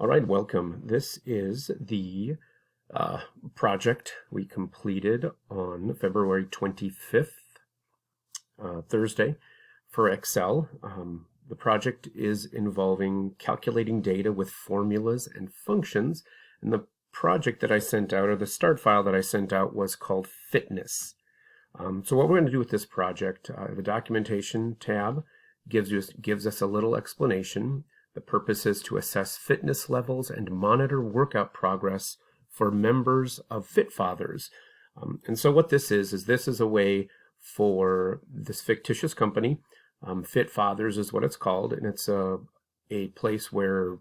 All right, welcome. This is the project we completed on February 25th, Thursday, for Excel. The project is involving calculating data with formulas and functions, and the project that I sent out, or the start file that I sent out, was called Fitness. So what we're going to do with this project, the documentation tab gives us a little explanation. The purpose is to assess fitness levels and monitor workout progress for members of FitFathers. And so what this is a way for this fictitious company, FitFathers is what it's called, and it's a place where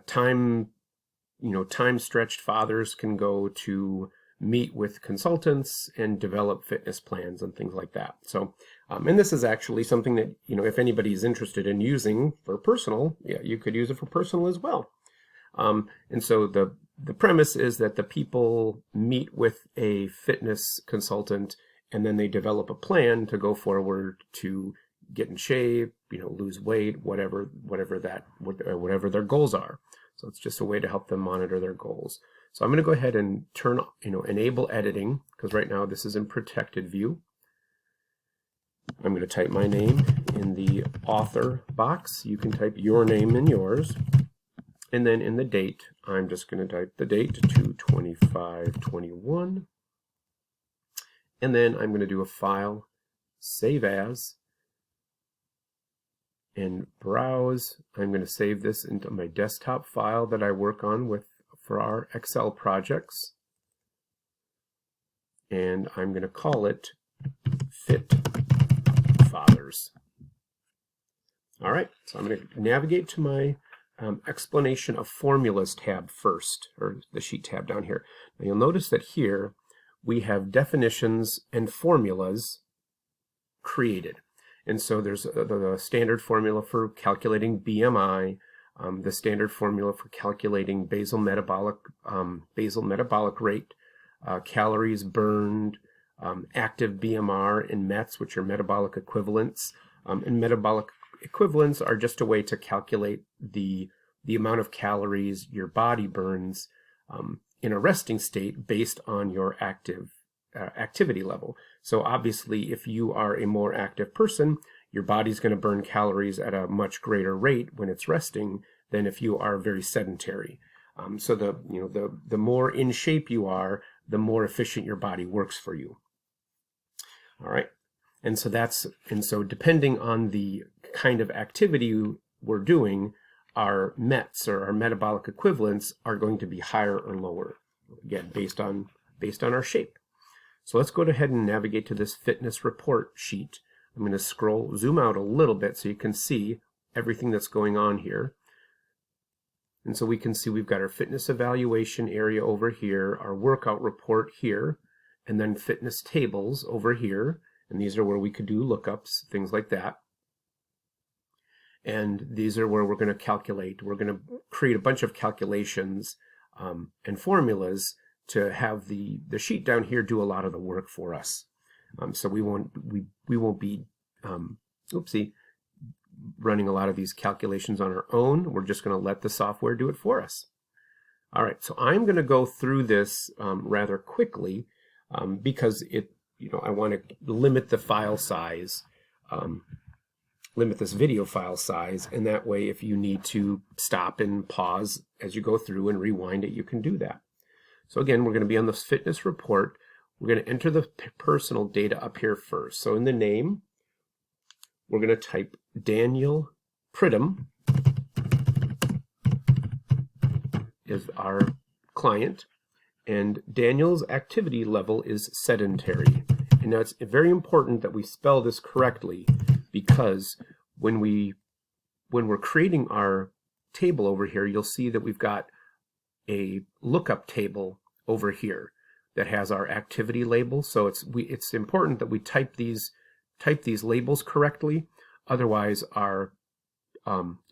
time-stretched fathers can go to meet with consultants and develop fitness plans and things like that. So, and this is actually something that, if anybody's interested in using for personal, you could use it for personal as well. And so the premise is that the people meet with a fitness consultant and then they develop a plan to go forward to get in shape, lose weight, whatever their goals are. So it's just a way to help them monitor their goals. So I'm going to go ahead and enable editing, because right now this is in protected view. I'm going to type my name in the author box. You can type your name and yours. And then in the date, I'm just going to type the date to 2/25/21. And then I'm going to do a file, save as, and browse. I'm going to save this into my desktop file that I work on for our Excel projects. And I'm going to call it FitFathers. All right, so I'm going to navigate to my explanation of formulas tab first, or the sheet tab down here. Now you'll notice that here we have definitions and formulas created. And so there's the standard formula for calculating BMI, the standard formula for calculating basal metabolic rate, calories burned, active BMR, and METs, which are metabolic equivalents. And metabolic equivalents are just a way to calculate the amount of calories your body burns in a resting state based on your activity level. So obviously, if you are a more active person, your body's going to burn calories at a much greater rate when it's resting than if you are very sedentary. So the more in shape you are, the more efficient your body works for you. All right, and so depending on the kind of activity we're doing, our METs, or our metabolic equivalents, are going to be higher or lower, again based on our shape. So let's go ahead and navigate to this fitness report sheet. I'm going to zoom out a little bit so you can see everything that's going on here. And so we can see we've got our fitness evaluation area over here, our workout report here, and then fitness tables over here. And these are where we could do lookups, things like that. And these are where we're going to calculate. We're going to create a bunch of calculations and formulas to have the sheet down here do a lot of the work for us. So we won't be running a lot of these calculations on our own. We're just going to let the software do it for us. All right, so I'm going to go through this rather quickly because I want to limit the file size, limit this video file size, and that way if you need to stop and pause as you go through and rewind it, you can do that. So again, we're going to be on the fitness report. We're going to enter the personal data up here first. So in the name, we're going to type Daniel Pridham is our client, and Daniel's activity level is sedentary. And now it's very important that we spell this correctly, because when we're creating our table over here, you'll see that we've got a lookup table over here that has our activity label. So it's important that we type these labels correctly. Otherwise, our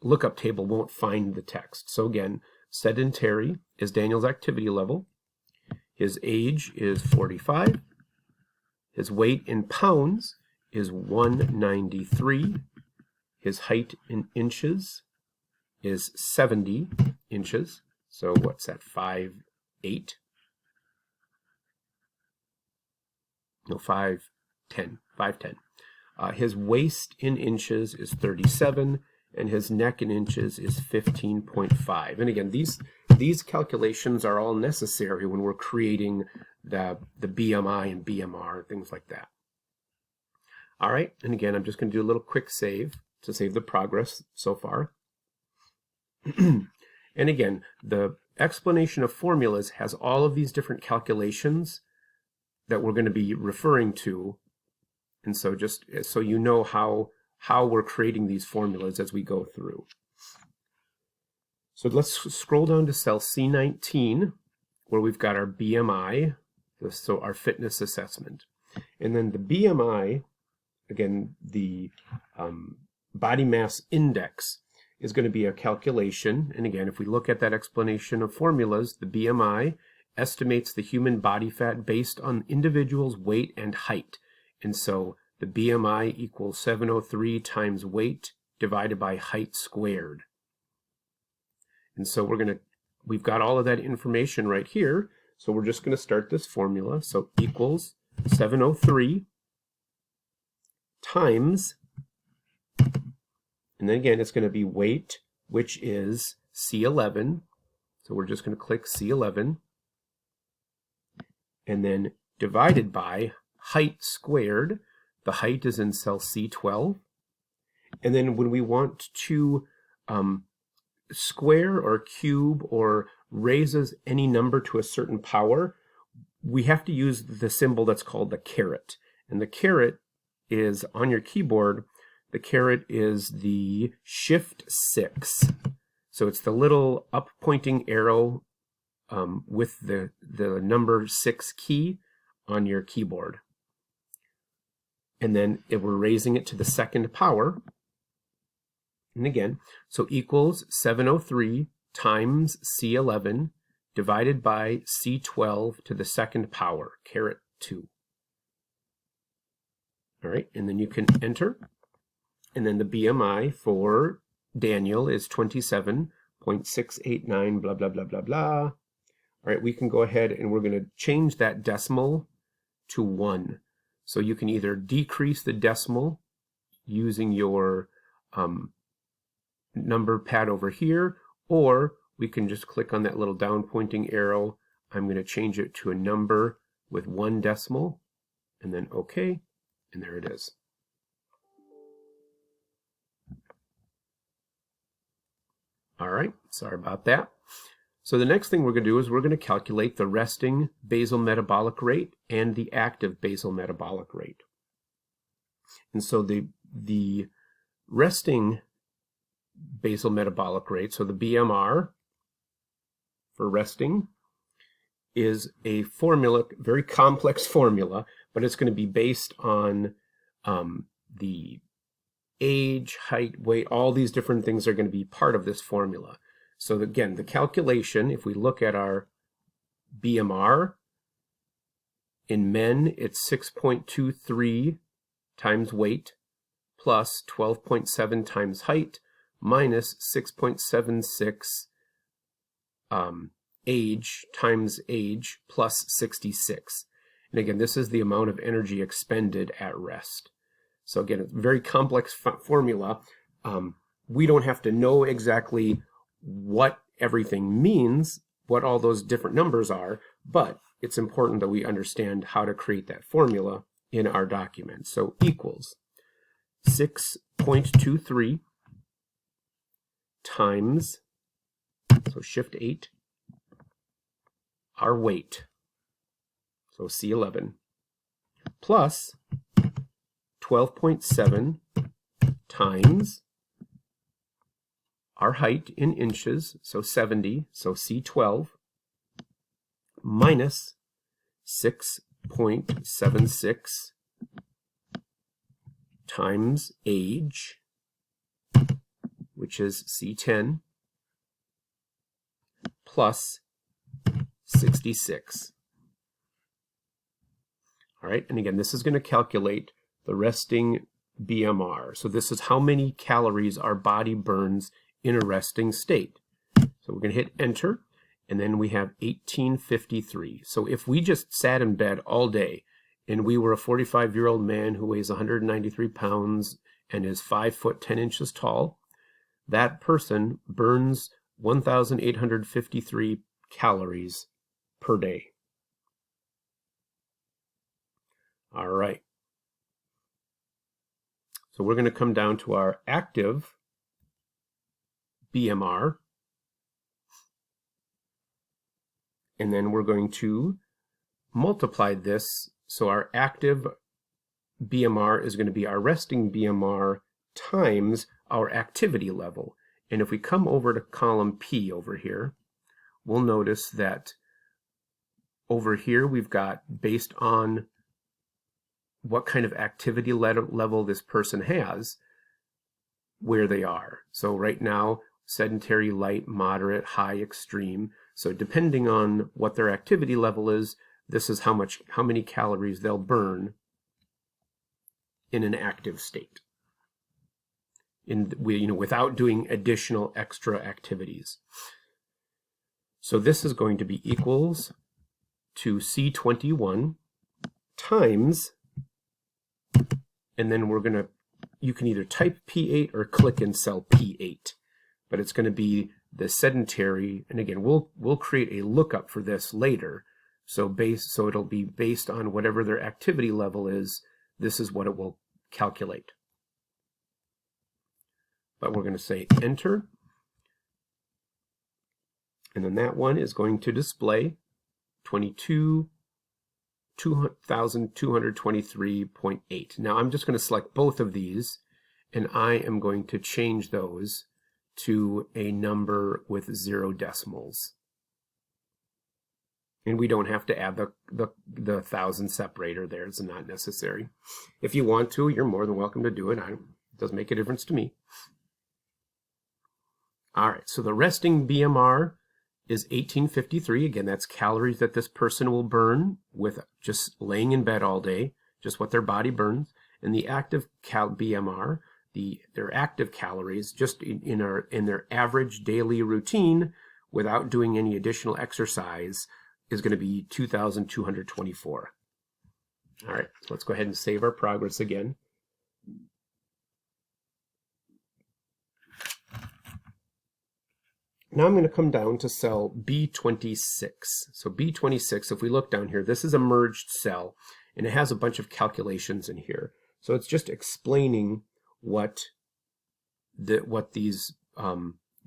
lookup table won't find the text. So again, sedentary is Daniel's activity level. His age is 45. His weight in pounds is 193. His height in inches is 70 inches. So what's that, 5'8"? No, 5'10", 5'10". His waist in inches is 37, and his neck in inches is 15.5. And again, these calculations are all necessary when we're creating the BMI and BMR, things like that. All right, and again, I'm just going to do a little quick save to save the progress so far. And again, the explanation of formulas has all of these different calculations that we're going to be referring to. And so just so you know how we're creating these formulas as we go through. So let's scroll down to cell C19, where we've got our BMI, so our fitness assessment. And then the BMI, again, the body mass index, is going to be a calculation. And again, if we look at that explanation of formulas, the BMI estimates the human body fat based on individual's weight and height. And so the BMI equals 703 times weight divided by height squared. And so we've got all of that information right here. So we're just going to start this formula. So equals 703 times, and then again, it's going to be weight, which is C11. So we're just going to click C11. And then divided by height squared. The height is in cell C12. And then when we want to square or cube or raises any number to a certain power, we have to use the symbol that's called the caret. And the caret is on your keyboard. The caret is the Shift 6. So it's the little up pointing arrow with the number 6 key on your keyboard. And then we're raising it to the second power. And again, so equals 703 times C11 divided by C12 to the second power, caret 2. All right, and then you can enter. And then the BMI for Daniel is 27.689, blah, blah, blah, blah, blah. All right, we can go ahead and we're going to change that decimal to 1. So you can either decrease the decimal using your number pad over here, or we can just click on that little down pointing arrow. I'm going to change it to a number with 1 decimal, and then OK, and there it is. All right, sorry about that. So the next thing we're going to do is we're going to calculate the resting basal metabolic rate and the active basal metabolic rate. And so the resting basal metabolic rate, so the BMR for resting, is a formula, very complex formula, but it's going to be based on the age, height, weight, all these different things are going to be part of this formula. So again, the calculation, if we look at our BMR, in men, it's 6.23 times weight plus 12.7 times height minus 6.76 age times age plus 66. And again, this is the amount of energy expended at rest. So again, it's a very complex formula. We don't have to know exactly what everything means, what all those different numbers are, but it's important that we understand how to create that formula in our document. So equals 6.23 times, so Shift 8, our weight, so C11, plus 12.7 times our height in inches, so 70, so C12, minus 6.76 times age, which is C10, plus 66. All right, and again, this is going to calculate the resting BMR. So this is how many calories our body burns in a resting state. So we're going to hit enter, and then we have 1853. So if we just sat in bed all day and we were a 45-year-old man who weighs 193 pounds and is 5 foot 10 inches tall, that person burns 1,853 calories per day. All right. So we're going to come down to our active BMR, and then we're going to multiply this. So our active BMR is going to be our resting BMR times our activity level. And if we come over to column P over here, we'll notice that over here we've got based on what kind of activity level this person has, where they are. So right now, sedentary, light, moderate, high, extreme. So depending on what their activity level is, this is how many calories they'll burn in an active state, without doing additional extra activities. So this is going to be equals to C21 times, and then you can either type P8 or click in cell P8, but it's going to be the sedentary, and again, we'll create a lookup for this later. So it'll be based on whatever their activity level is. This is what it will calculate. But we're going to say enter, and then that one is going to display 22,223.8. Now I'm just going to select both of these, and I am going to change those to a number with 0 decimals. And we don't have to add the thousand separator there. It's not necessary. If you want to, you're more than welcome to do it. It doesn't make a difference to me. All right, so the resting BMR is 1853. Again, that's calories that this person will burn with just laying in bed all day, just what their body burns. And the active BMR, their active calories, just in their average daily routine without doing any additional exercise, is going to be 2,224. All right, so let's go ahead and save our progress again. Now I'm going to come down to cell B26. So B26, if we look down here, this is a merged cell, and it has a bunch of calculations in here. So it's just explaining what these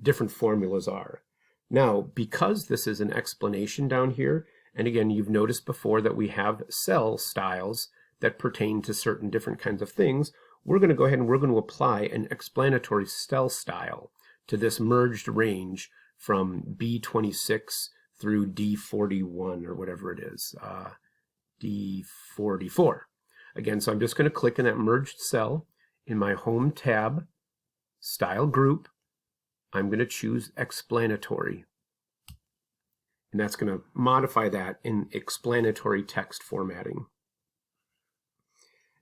different formulas are. Now, because this is an explanation down here, and again, you've noticed before that we have cell styles that pertain to certain different kinds of things, we're going to go ahead and we're going to apply an explanatory cell style to this merged range from B26 through D41 or whatever it is, D44. Again, so I'm just going to click in that merged cell. In my Home tab, Style Group, I'm going to choose Explanatory. And that's going to modify that in explanatory text formatting.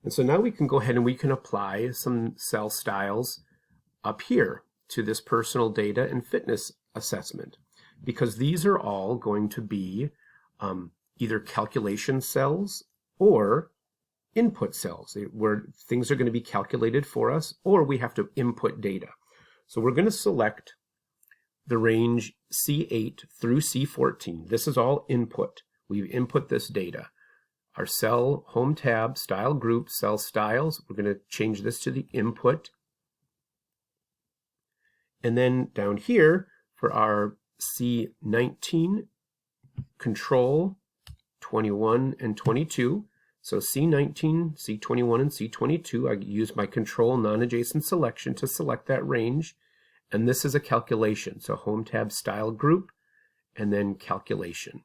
And so now we can go ahead and we can apply some cell styles up here to this personal data and fitness assessment, because these are all going to be either calculation cells or input cells, where things are going to be calculated for us, or we have to input data. So we're going to select the range C8 through C14. This is all input. We input this data. Our cell Home tab, Style Group, Cell Styles, we're going to change this to the input. And then down here for our C19, Control 21 and 22. So C19, C21, and C22, I use my Control non-adjacent selection to select that range. And this is a calculation. So Home tab, Style Group, and then Calculation.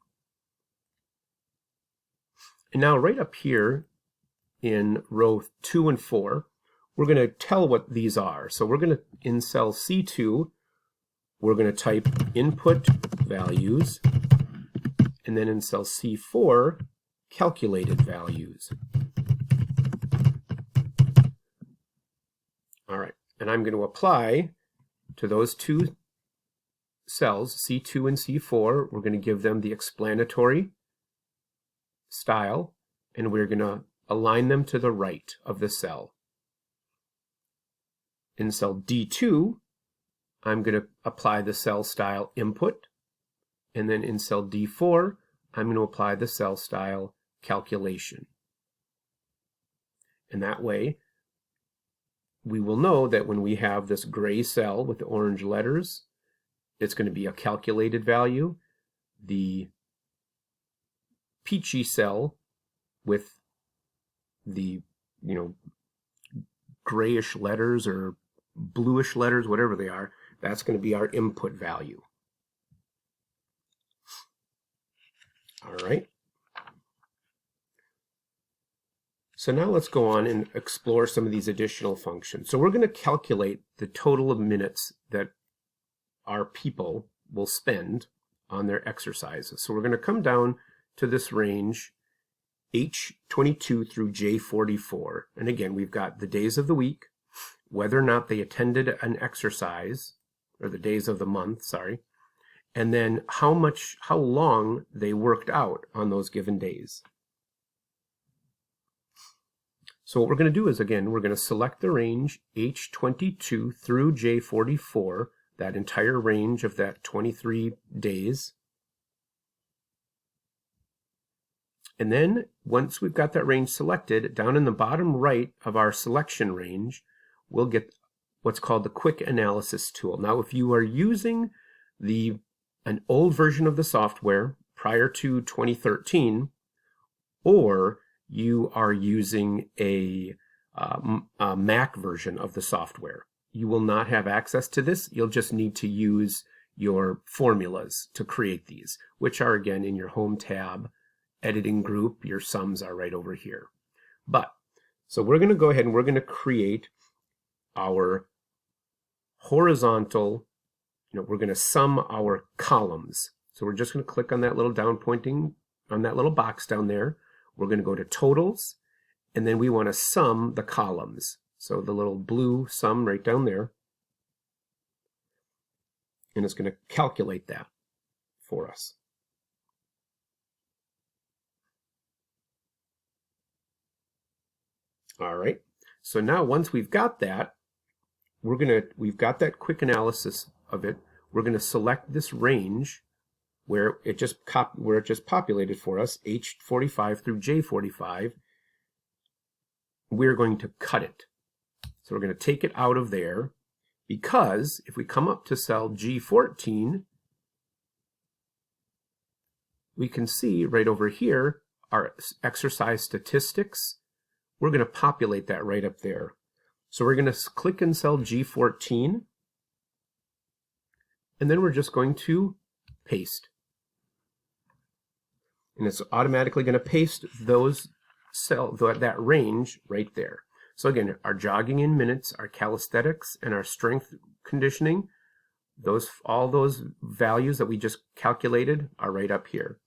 And now right up here in row 2 and 4, we're going to tell what these are. So we're going to, in cell C2, we're going to type input values, and then in cell C4, calculated values. All right, and I'm going to apply to those two cells, C2 and C4, we're going to give them the explanatory style, and we're going to align them to the right of the cell. In cell D2, I'm going to apply the cell style input, and then in cell D4, I'm going to apply the cell style calculation. And that way, we will know that when we have this gray cell with the orange letters, it's going to be a calculated value. The peachy cell with the, grayish letters or bluish letters, whatever they are, that's going to be our input value. All right. So now let's go on and explore some of these additional functions. So we're going to calculate the total of minutes that our people will spend on their exercises. So we're going to come down to this range H22 through J44. And again, we've got the days of the week, whether or not they attended an exercise, or the days of the month, sorry, and then how long they worked out on those given days. So what we're going to do is, again, we're going to select the range H22 through J44, that entire range of that 23 days. And then once we've got that range selected, down in the bottom right of our selection range, we'll get what's called the quick analysis tool. Now, if you are using an old version of the software prior to 2013, or you are using a Mac version of the software, you will not have access to this. You'll just need to use your formulas to create these, which are, again, in your Home tab, editing group. Your sums are right over here. So we're going to go ahead and we're going to create our horizontal, we're going to sum our columns. So we're just going to click on that little down pointing, on that little box down there. We're going to go to totals, and then we want to sum the columns. So the little blue sum right down there, and it's going to calculate that for us. All right, so now once we've got that, we've got that quick analysis of it. We're going to select this range where it just populated for us, H45 through J45. We're going to cut it. So we're going to take it out of there, because if we come up to cell G14, we can see right over here our exercise statistics. We're going to populate that right up there. So we're going to click in cell G14, and then we're just going to paste. And it's automatically going to paste that range right there. So again, our jogging in minutes, our calisthenics, and our strength conditioning, all those values that we just calculated are right up here.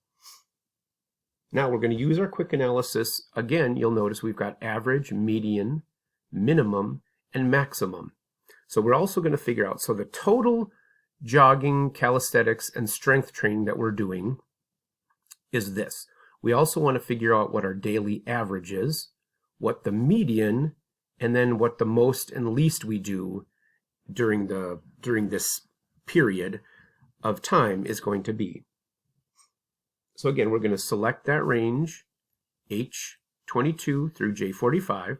Now we're going to use our quick analysis. Again, you'll notice we've got average, median, minimum, and maximum. So we're also going to figure out, so the total jogging, calisthenics, and strength training that we're doing is this. We also want to figure out what our daily average is, what the median, and then what the most and least we do during this period of time is going to be. So again, we're going to select that range, H22 through J45,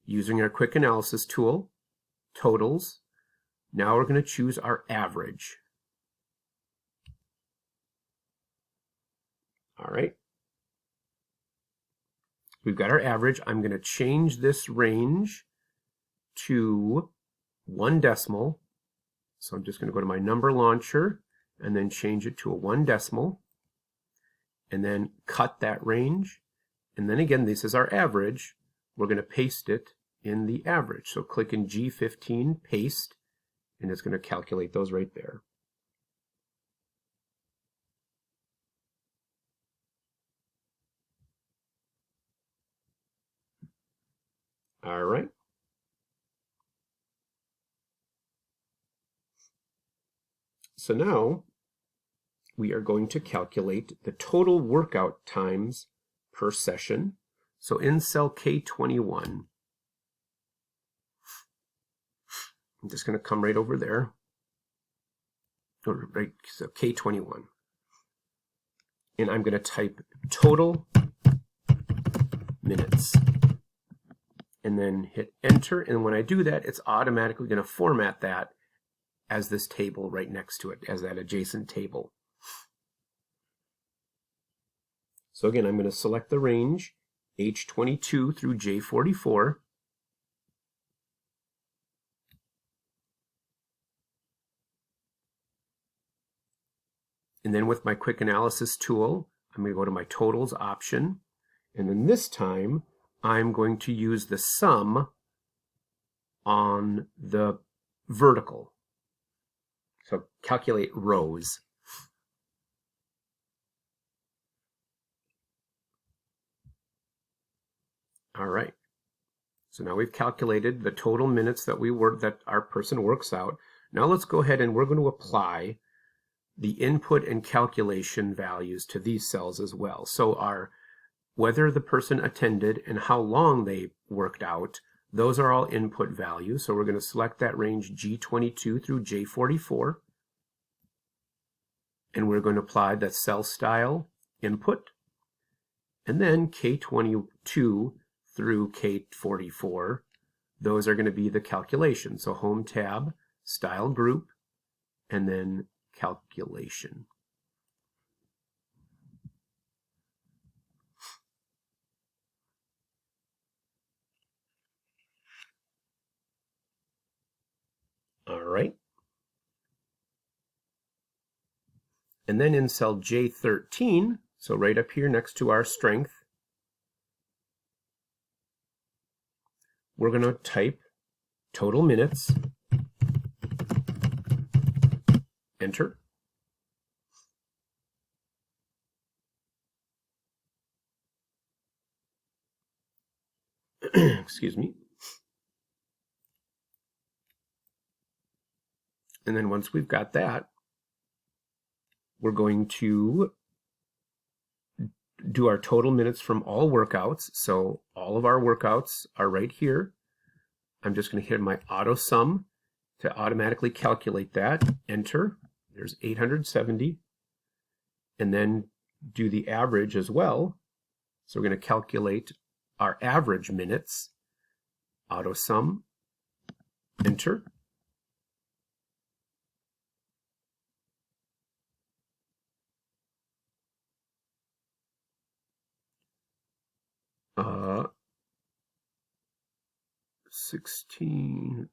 using our quick analysis tool, totals. Now we're going to choose our average. All right. We've got our average. I'm going to change this range to 1 decimal. So I'm just going to go to my number launcher and then change it to a 1 decimal, and then cut that range. And then again, this is our average. We're going to paste it in the average. So click in G15, paste, and it's going to calculate those right there. All right. So now we are going to calculate the total workout times per session. So in cell K21, I'm just going to come right over there. Right, so K21. And I'm going to type total minutes. And then hit enter. And when I do that, it's automatically going to format that as this table right next to it, as that adjacent table. So again, I'm going to select the range H22 through J44. And then with my quick analysis tool, I'm going to go to my totals option. And then this time, I'm going to use the sum on the vertical. So calculate rows. All right. So now we've calculated the total minutes that our person works out. Now let's go ahead and we're going to apply the input and calculation values to these cells as well. So whether the person attended and how long they worked out, those are all input values. So we're going to select that range G22 through J44. And we're going to apply the cell style input. And then K22 through K44, those are going to be the calculation. So home tab, style group, and then calculation. All right. And then in cell J13, so right up here next to our strength, we're going to type total minutes, enter. Excuse me. And then once we've got that, we're going to do our total minutes from all workouts. So all of our workouts are right here. I'm just going to hit my auto sum to automatically calculate that. Enter. There's 870. And then do the average as well. So we're going to calculate our average minutes. Auto sum. Enter. Uh, 16.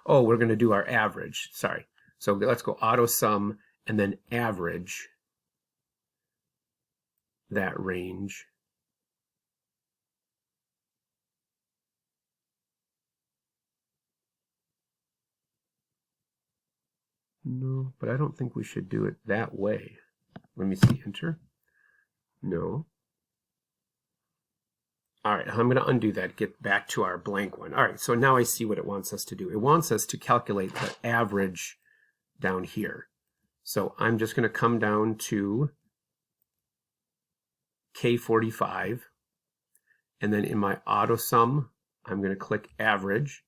Oh, we're going to do our average. Sorry. So let's go auto sum and then average that range. No, but I don't think we should do it that way. Let me see. Enter. No. All right, I'm going to undo that, get back to our blank one. All right, so now I see what it wants us to do. It wants us to calculate the average down here. So I'm just going to come down to K45, and then in my auto sum, I'm going to click average.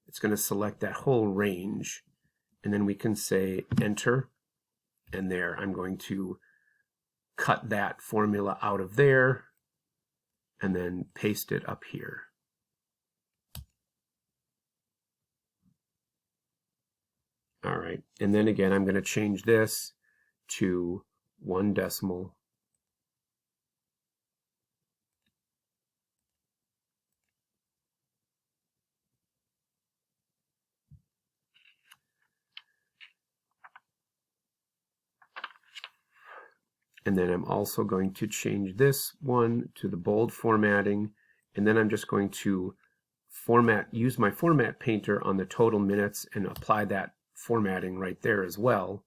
It's going to select that whole range, and then we can say enter, and there I'm going to cut that formula out of there and then paste it up here. All right, and then again, I'm going to change this to 1 decimal. And then I'm also going to change this one to the bold formatting. And then I'm just going to use my format painter on the total minutes and apply that formatting right there as well.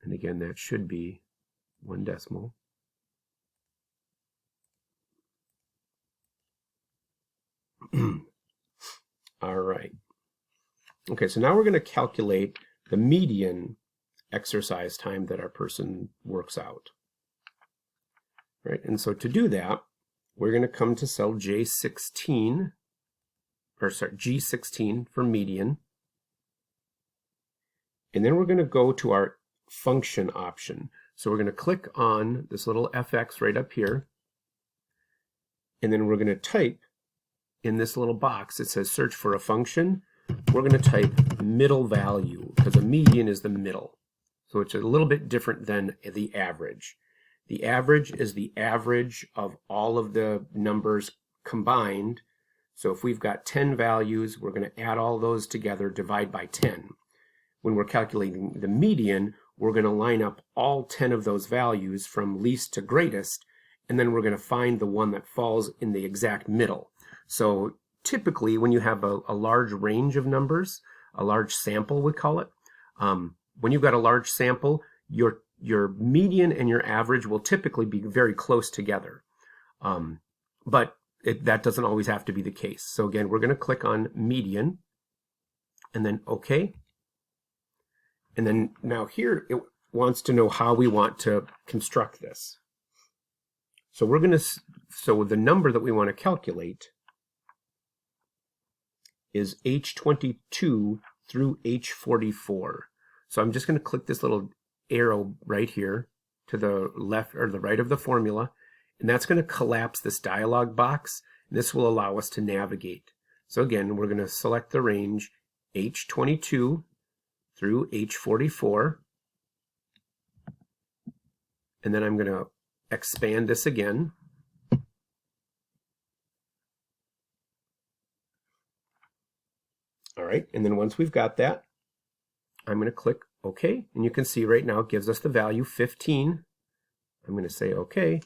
And again, that should be 1 decimal. All right. Okay, so now we're going to calculate the median exercise time that our person works out. Right, and so to do that, we're going to come to cell J16, or sorry, G16 for median. And then we're going to go to our function option. So we're going to click on this little FX right up here. And then we're going to type in this little box, it says search for a function. We're going to type middle value because a median is the middle. So it's a little bit different than the average. The average is the average of all of the numbers combined. So if we've got 10 values, we're going to add all those together, divide by 10. When we're calculating the median, we're going to line up all 10 of those values from least to greatest, and then we're going to find the one that falls in the exact middle. So typically when you have a large range of numbers, a large sample we call it, when you've got a large sample, your median and your average will typically be very close together. But that doesn't always have to be the case. So again, we're going to click on median and then OK. And then now here it wants to know how we want to construct this. So we're going to, so the number that we want to calculate is H22 through H44. So I'm just going to click this little arrow right here to the left or the right of the formula, and that's going to collapse this dialog box, and this will allow us to navigate. So again, we're going to select the range H22 through H44, and then I'm going to expand this again. All right, and then once we've got that, I'm going to click OK, and you can see right now it gives us the value 15. I'm going to say OK,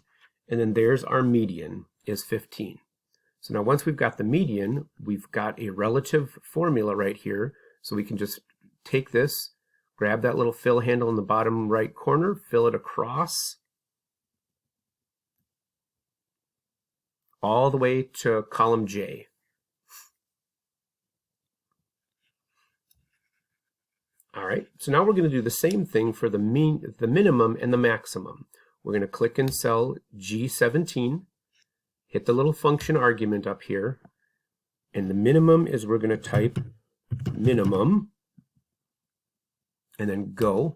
and then there's our median is 15. So now once we've got the median, we've got a relative formula right here, so we can just take this, grab that little fill handle in the bottom right corner, fill it across all the way to column J. All right, so now we're going to do the same thing for the minimum and the maximum. We're going to click in cell G17, hit the little function argument up here, and the minimum is we're going to type minimum, and then go.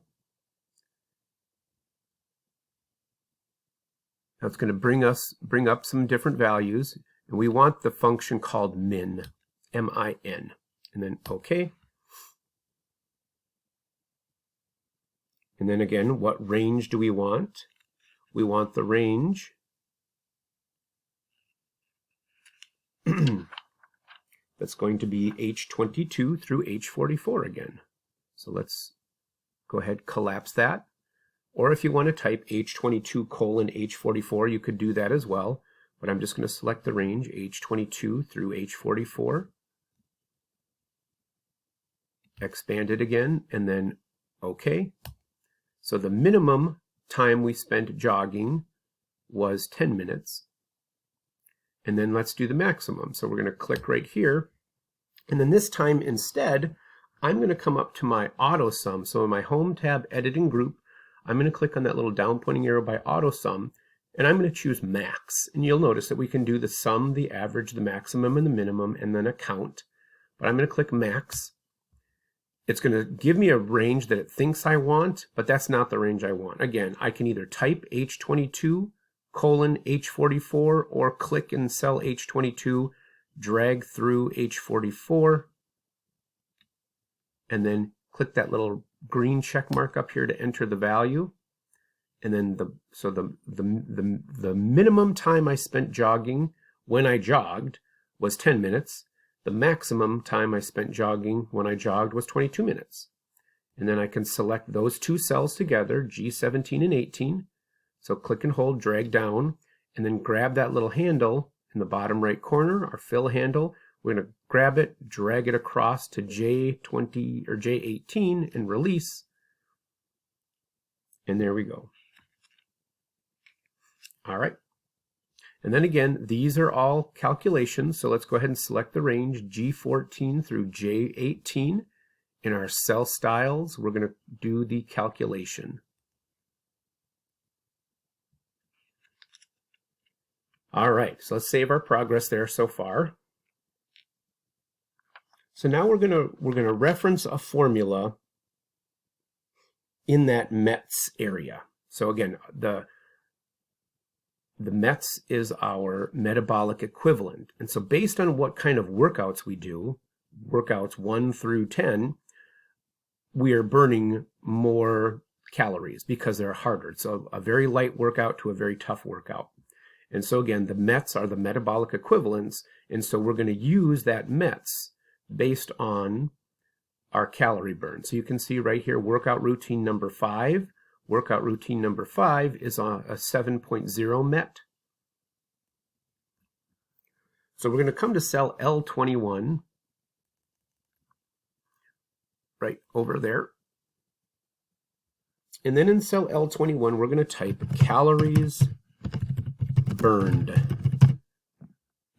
That's going to bring up some different values, and we want the function called min, M-I-N, and then OK. And then again, what range do we want? We want the range that's going to be H22 through H44 again. So let's go ahead, collapse that. Or if you want to type H22 colon H44, you could do that as well. But I'm just going to select the range H22 through H44. Expand it again, and then OK. So the minimum time we spent jogging was 10 minutes. And then let's do the maximum. So we're going to click right here. And then this time instead, I'm going to come up to my auto sum. So in my home tab editing group, I'm going to click on that little down pointing arrow by auto sum, and I'm going to choose max. And you'll notice that we can do the sum, the average, the maximum, and the minimum, and then a count. But I'm going to click max. It's going to give me a range that it thinks I want, but that's not the range I want. Again, I can either type H22 colon H44 or click in cell H22, drag through H44, and then click that little green check mark up here to enter the value. And then the minimum time I spent jogging when I jogged was 10 minutes. The maximum time I spent jogging when I jogged was 22 minutes. And then I can select those two cells together, G17 and 18. So click and hold, drag down, and then grab that little handle in the bottom right corner, our fill handle. We're going to grab it, drag it across to J20 or J18 and release. And there we go. All right. And then again, these are all calculations. So let's go ahead and select the range G14 through J18. In our cell styles, we're going to do the calculation. All right, so let's save our progress there so far. So now we're gonna reference a formula in that METS area. So again, the METS is our metabolic equivalent. And so based on what kind of workouts we do, workouts 1 through 10, we are burning more calories because they're harder. So a very light workout to a very tough workout. And so again, the METs are the metabolic equivalents. And so we're going to use that METs based on our calorie burn. So you can see right here, workout routine number 5. Workout routine number 5 is on a 7.0 MET. So we're going to come to cell L21, right over there. And then in cell L21, we're going to type calories burned.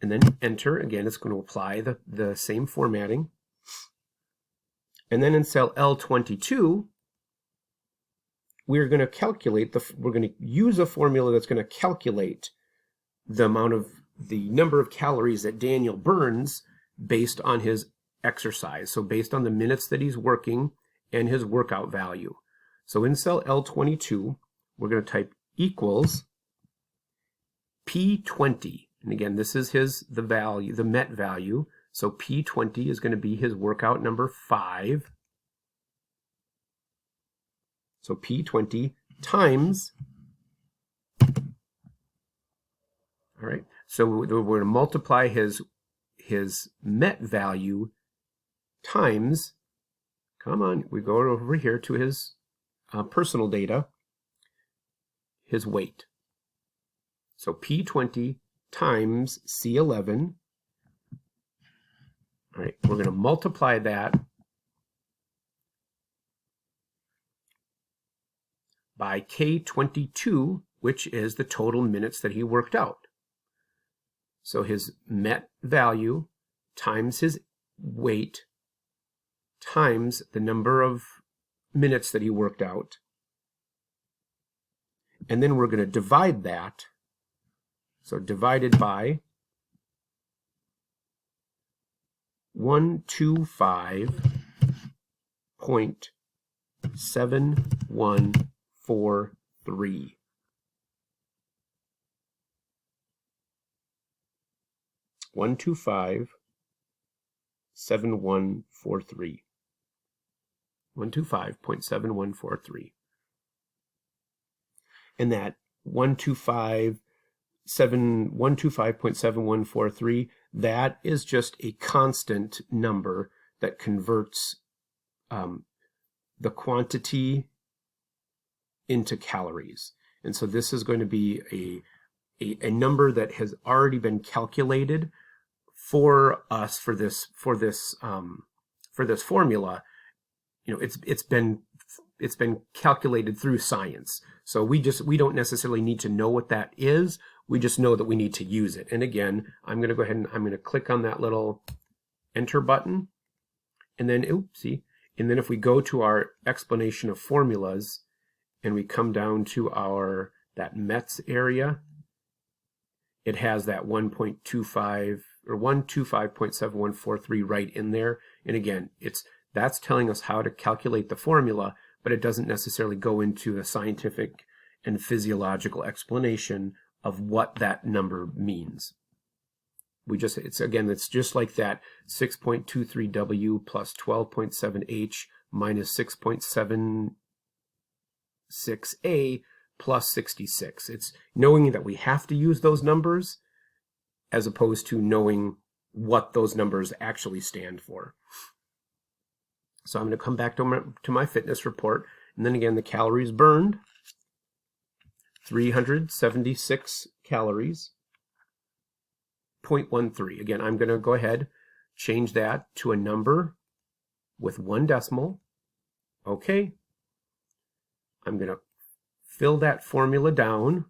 And then enter. Again, it's going to apply the same formatting. And then in cell L22, we're going to calculate we're going to use a formula that's going to calculate the number of calories that Daniel burns based on his exercise. So based on the minutes that he's working and his workout value. So in cell L22, we're going to type equals P20. And again, this is the value, the MET value. So P20 is going to be his workout number 5. So P20 times, all right, so we're going to multiply his MET value times, come on, we go over here to his personal data, his weight. So P20 times C11. All right, we're going to multiply that by K22, which is the total minutes that he worked out. So his MET value times his weight times the number of minutes that he worked out. And then we're going to divide that. So divided by 125.7143. 125.7143. 125.7143. And that 125.7143, that is just a constant number that converts the quantity into calories. And so this is going to be a number that has already been calculated for us for this formula. You know, it's been calculated through science. So we don't necessarily need to know what that is. We just know that we need to use it. And again, I'm going to go ahead and I'm going to click on that little enter button. And then, oopsie. And then if we go to our explanation of formulas and we come down to that METS area, it has that 1.25 or 125.7143 right in there. And again, that's telling us how to calculate the formula, but it doesn't necessarily go into a scientific and physiological explanation of what that number means. It's just like that 6.23W plus 12.7H minus 6.76A plus 66. It's knowing that we have to use those numbers as opposed to knowing what those numbers actually stand for. So I'm going to come back to my fitness report. And then again, the calories burned, 376 calories, 0.13. Again, I'm going to go ahead, change that to a number with 1 decimal. Okay. I'm going to fill that formula down.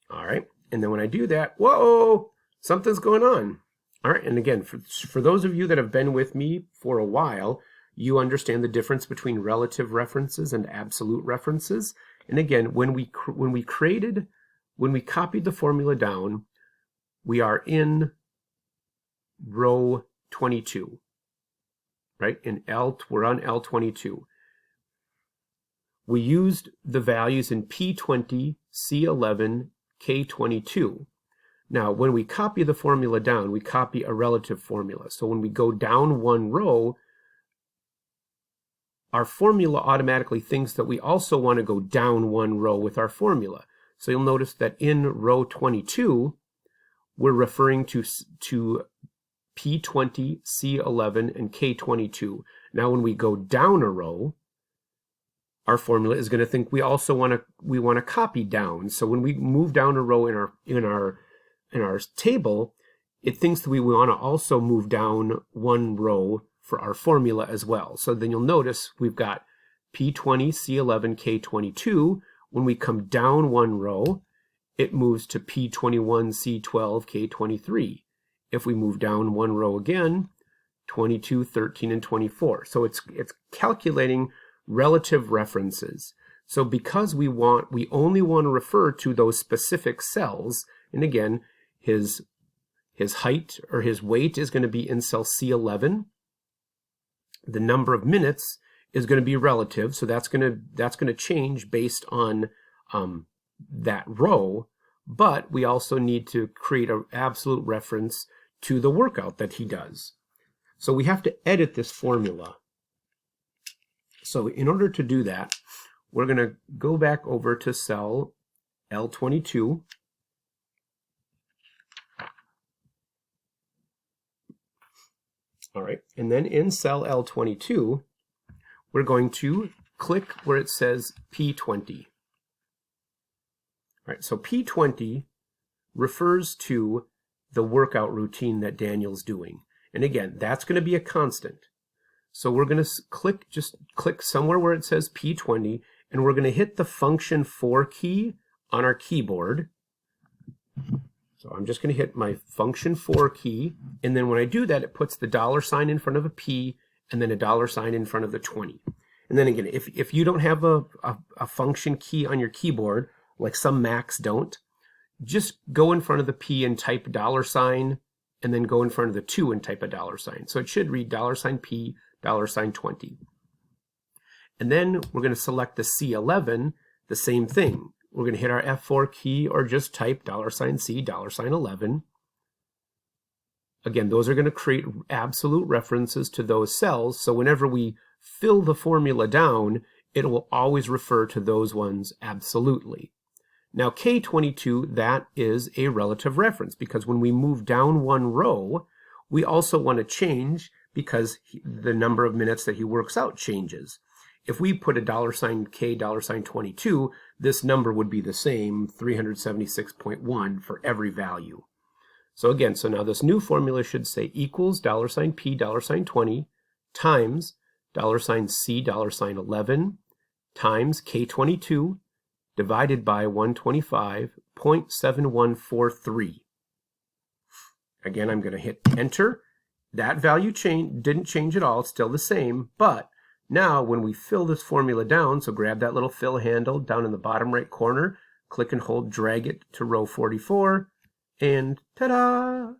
All right, and then when I do that, whoa, something's going on. All right, and again, for those of you that have been with me for a while, you understand the difference between relative references and absolute references. And again, when we copied the formula down, we are in row 22, right? We're on L22. We used the values in P20, C11, K22. Now, when we copy the formula down, we copy a relative formula. So when we go down one row, our formula automatically thinks that we also want to go down one row with our formula. So you'll notice that in row 22, we're referring to P20, C11, and K22. Now, when we go down a row, our formula is going to think we also want to copy down. So when we move down a row in our table, it thinks that we want to also move down one row for our formula as well. So then you'll notice we've got P20, C11, K22. When we come down one row, it moves to P21, C12, K23. If we move down one row again, 22, 13, and 24. So it's calculating relative references. So because we only want to refer to those specific cells, and again, his height or his weight is going to be in cell C11. The number of minutes is going to be relative, so that's going to change based on that row. But we also need to create an absolute reference to the workout that he does. So we have to edit this formula. So in order to do that, we're going to go back over to cell L22. All right, and then in cell L22, we're going to click where it says P20. All right, so P20 refers to the workout routine that Daniel's doing. And again, that's going to be a constant. So we're going to just click somewhere where it says P20, and we're going to hit the function 4 key on our keyboard. So I'm just going to hit my function 4 key, and then when I do that, it puts the $sign in front of a P and then a $sign in front of the 20. And then again, if you don't have a function key on your keyboard, like some Macs don't, just go in front of the P and type $, and then go in front of the 2 and type a $sign. So it should read $P, $20. And then we're going to select the C11, the same thing. We're going to hit our F4 key or just type $C, $11. Again, those are going to create absolute references to those cells. So whenever we fill the formula down, it will always refer to those ones absolutely. Now K22, that is a relative reference because when we move down one row, we also want to change because the number of minutes that he works out changes. If we put a $K, $22, this number would be the same, 376.1 for every value. So again, so now this new formula should say equals $P, $20 times $C, $11 times K22 divided by 125.7143. Again, I'm going to hit enter. That value didn't change at all. It's still the same, but now when we fill this formula down, so grab that little fill handle down in the bottom right corner, click and hold, drag it to row 44, and ta-da!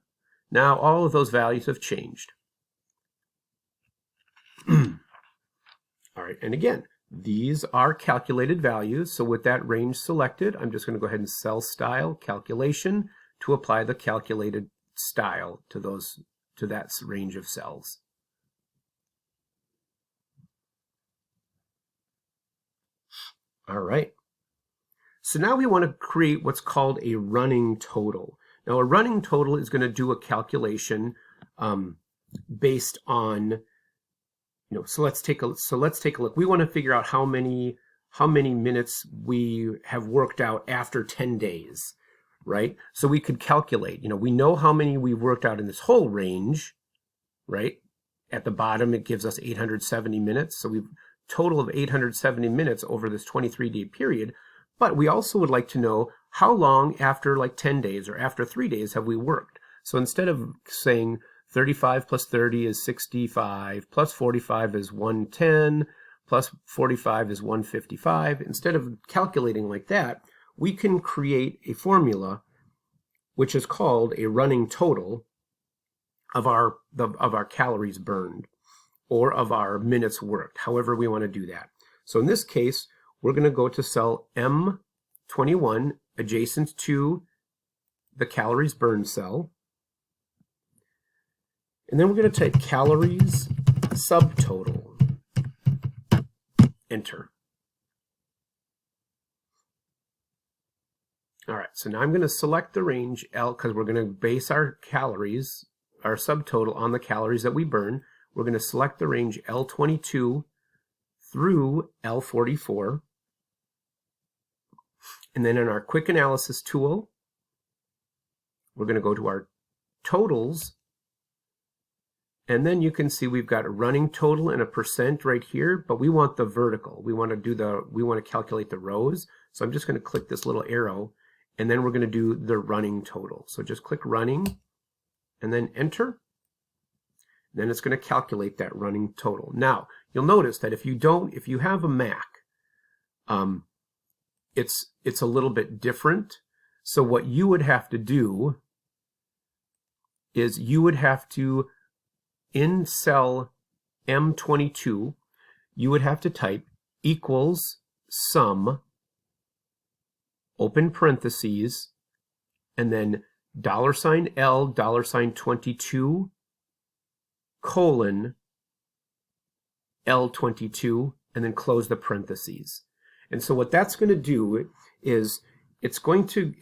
Now all of those values have changed. All right, and again, these are calculated values. So with that range selected, I'm just going to go ahead and cell style calculation to apply the calculated style to that range of cells. All right. So now we want to create what's called a running total. Now a running total is going to do a calculation based on, so let's take a look. We want to figure out how many minutes we have worked out after 10 days, right? So we could calculate, we know how many we've worked out in this whole range, right? At the bottom, it gives us 870 minutes. So we've total of 870 minutes over this 23-day period. But we also would like to know how long after like 10 days or after 3 days have we worked? So instead of saying 35 plus 30 is 65, plus 45 is 110, plus 45 is 155, instead of calculating like that, we can create a formula which is called a running total of our calories burned or of our minutes worked, however we want to do that. So in this case, we're going to go to cell M21 adjacent to the calories burned cell. And then we're going to type calories subtotal. Enter. All right, so now I'm going to select the range L because we're going to base our calories, our subtotal on the calories that we burn. We're going to select the range L22 through L44. And then in our quick analysis tool, we're going to go to our totals. And then you can see we've got a running total and a percent right here, but we want the vertical. We want to calculate the rows. So I'm just going to click this little arrow, and then we're going to do the running total. So just click running and then enter. Then it's going to calculate that running total. Now, you'll notice that if you have a Mac, it's a little bit different. So what you would have to do is you would have to, in cell M22, you would have to type equals sum, open parentheses, and then $L, $22, colon, L22, and then close the parentheses. And so what that's going to do is it's going to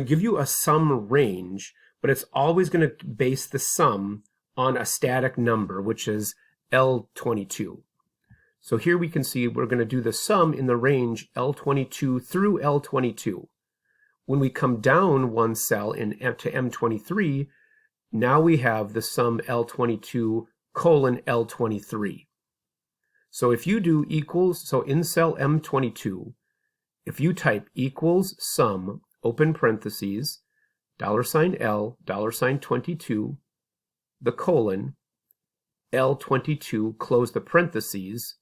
give you a sum range, but it's always going to base the sum on a static number, which is L22. So here we can see we're going to do the sum in the range L22 through L22. When we come down one cell to M23, now we have the sum L22 colon L23. So if you do equals, so in cell M22, if you type equals sum, open parentheses, $L, $22, the colon, L22, close the parentheses,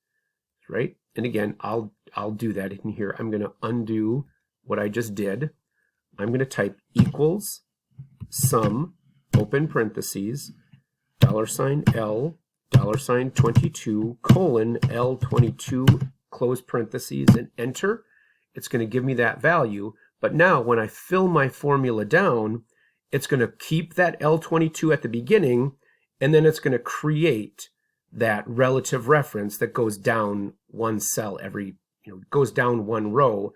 right? And again, I'll do that in here. I'm going to undo what I just did. I'm going to type equals sum, open parentheses, $L, $22, colon, L22, close parentheses, and enter. It's going to give me that value. But now when I fill my formula down, it's going to keep that L22 at the beginning, and then it's going to create that relative reference that goes down one cell goes down one row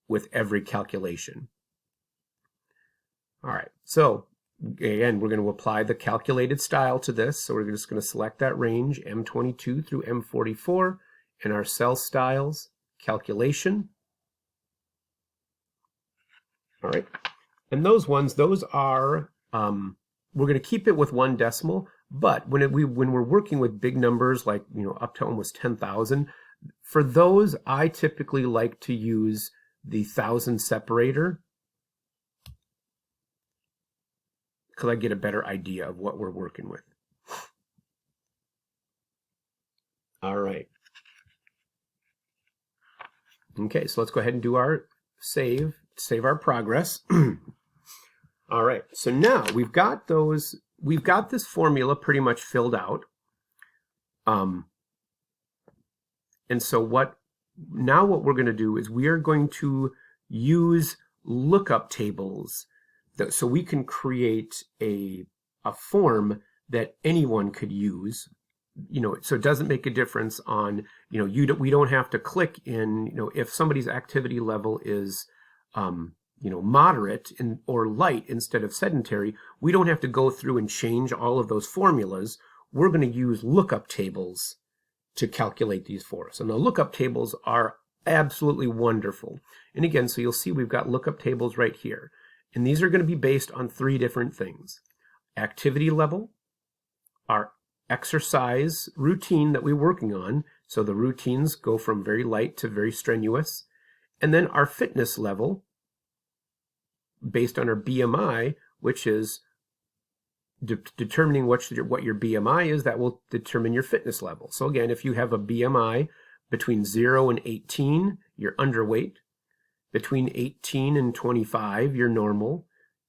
with every calculation. All right, so again, we're going to apply the calculated style to this. So we're just going to select that range, M22 through M44, in our cell styles calculation. All right, and those are, we're going to keep it with one decimal, but when we're working with big numbers like, up to almost 10,000, for those, I typically like to use the 1,000 separator because I get a better idea of what we're working with. All right. Okay, so let's go ahead and do our save our progress. All right, so now we've got this formula pretty much filled out. And so what we're going to do is we are going to use lookup tables so we can create a form that anyone could use. So it doesn't make a difference on, we don't have to click in, if somebody's activity level is moderate or light instead of sedentary, we don't have to go through and change all of those formulas. We're going to use lookup tables to calculate these for us. And the lookup tables are absolutely wonderful. And again, so you'll see we've got lookup tables right here. And these are going to be based on 3 different things: activity level, our exercise routine that we're working on. So the routines go from very light to very strenuous. and then our fitness level based on our BMI, which is determining what your BMI is, that will determine your fitness level. So again, if you have a BMI between 0 and 18, you're underweight. Between 18 and 25, you're normal.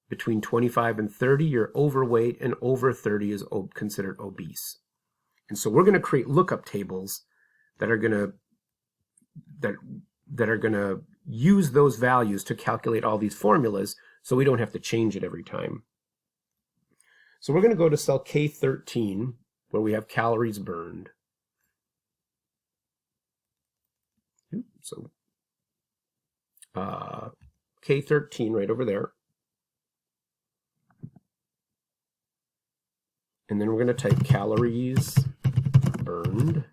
Between 25 and 30, you're overweight, and over 30 is considered obese. And so we're going to create lookup tables that are going to use those values to calculate all these formulas, so we don't have to change it every time. So we're going to go to cell K13, where we have calories burned. So K13 right over there. And then we're going to type calories burned.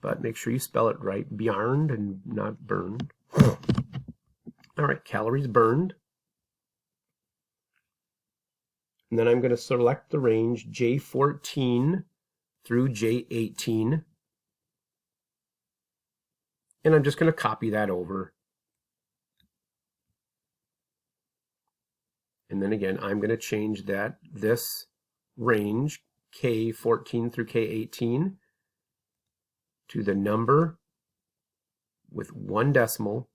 But make sure you spell it right, bjarned and not burned. All right, calories burned. And then I'm going to select the range J14 through J18. And I'm just going to copy that over. And then again, I'm going to change this range, K14 through K18, to the number with 1 decimal.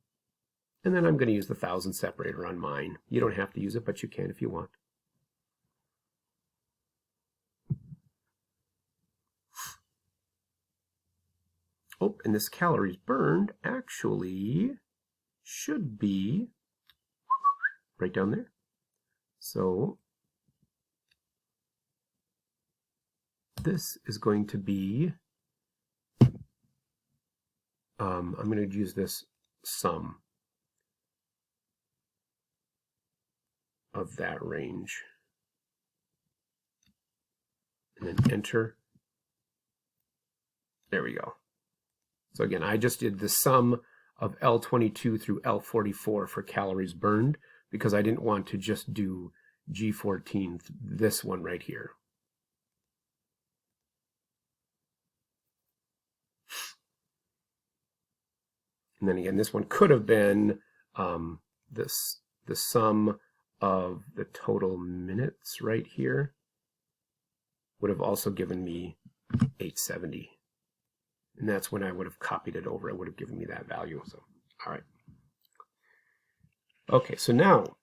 And then I'm going to use the thousand separator on mine. You don't have to use it, but you can if you want. Oh, and this calories burned actually should be right down there. So this is going to be, I'm going to use this sum of that range. And then enter. There we go. So again, I just did the sum of L22 through L44 for calories burned because I didn't want to just do G14, this one right here. And then again, this one could have been the sum of the total minutes right here would have also given me 870. And that's when I would have copied it over. It would have given me that value. So, all right. Okay, so now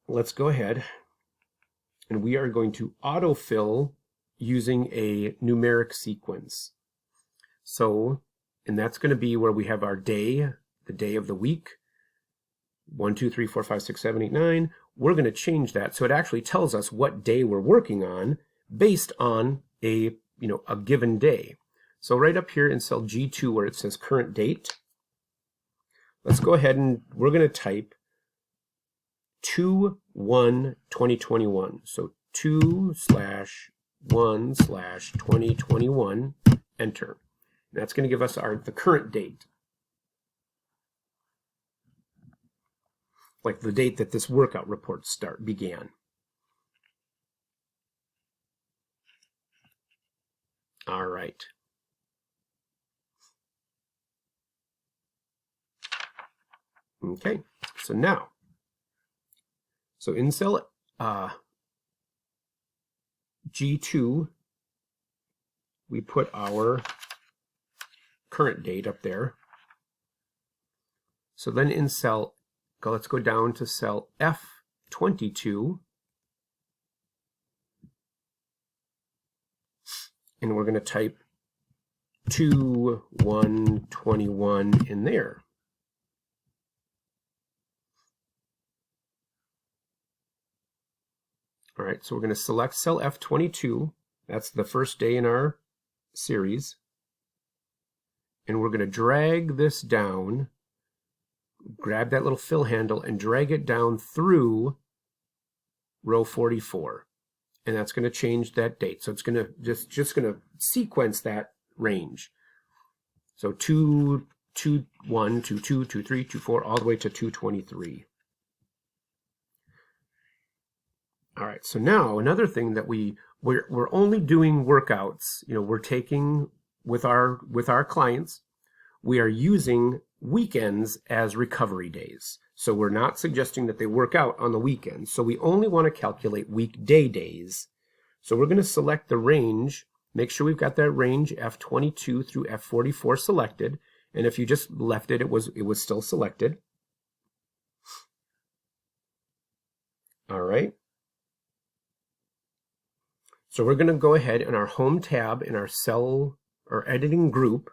let's go ahead and we are going to autofill using a numeric sequence. So, and that's going to be where we have our day, the day of the week, 1, 2, 3, 4, 5, 6, 7, 8, 9. We're going to change that so it actually tells us what day we're working on based on a given day. So right up here in cell G2 where it says current date, let's go ahead and we're going to type 2/1/2021. So 2/1/2021, enter. That's going to give us the current date. Like the date that this workout report began. All right. Okay, so now, in cell G2, we put our current date up there. So then in cell, let's go down to cell F22, and we're going to type 2/1/21 in there. All right, so we're going to select cell F22. That's the first day in our series. And we're going to drag this down, grab that little fill handle and drag it down through row 44. And that's going to change that date. So it's going to just going to sequence that range. So 2, 2, 1, 2, 2, 2, 3, 2, 4, all the way to 223. All right, so now another thing that we're only doing workouts, we're taking with our clients, we are using weekends as recovery days. So we're not suggesting that they work out on the weekends. So we only want to calculate weekday days. So we're going to select the range, make sure we've got that range F22 through F44 selected. And if you just left it, it was still selected. All right. So we're going to go ahead in our home tab in our cell or editing group.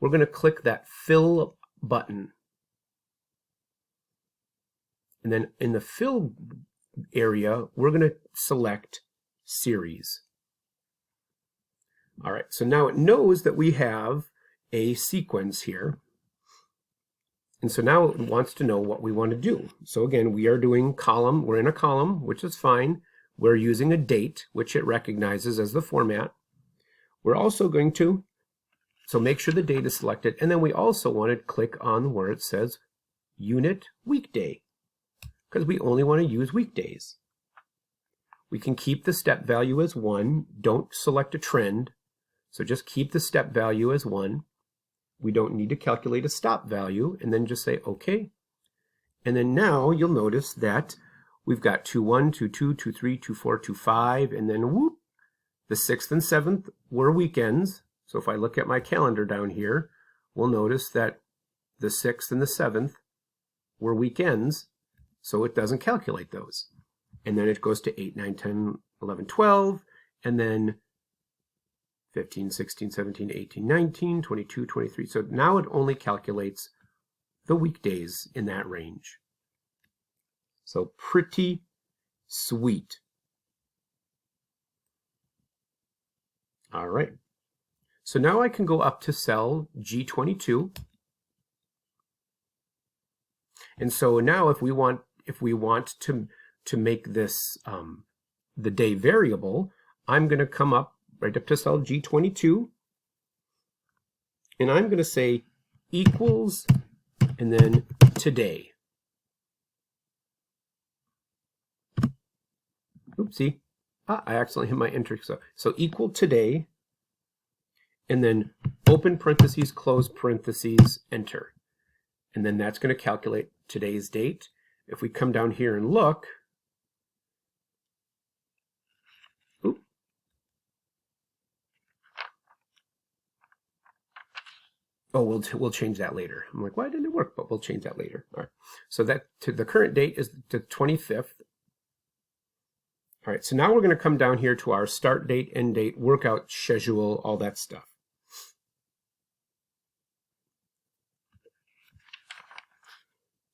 We're going to click that fill button. And then in the fill area, we're going to select series. All right, so now it knows that we have a sequence here. And so now it wants to know what we want to do. So again, we are doing column. We're in a column, which is fine. We're using a date, which it recognizes as the format. We're also going to, so make sure the date is selected. And then we also want to click on where it says unit weekday, because we only want to use weekdays. We can keep the step value as 1. Don't select a trend. So just keep the step value as 1. We don't need to calculate a stop value, and then just say OK. And then now you'll notice that we've got 2-1, 2-2, 2-3, 2-4, 2-5, and then whoop, the 6th and 7th were weekends. So if I look at my calendar down here, we'll notice that the 6th and the 7th were weekends, so it doesn't calculate those. And then it goes to 8, 9, 10, 11, 12, and then 15, 16, 17, 18, 19, 22, 23. So now it only calculates the weekdays in that range. So pretty sweet. All right. So now I can go up to cell G22. And so now if we want to make this the day variable, I'm going to come up right up to cell G22, and I'm going to say equals, and then today. Oopsie. I accidentally hit my enter. So equal today, and then open parentheses, close parentheses, enter. And then that's going to calculate today's date. If we come down here and look, oh, we'll change that later. I'm like, why didn't it work? But we'll change that later. All right. So that the current date is the 25th. All right. So now we're going to come down here to our start date, end date, workout schedule, all that stuff.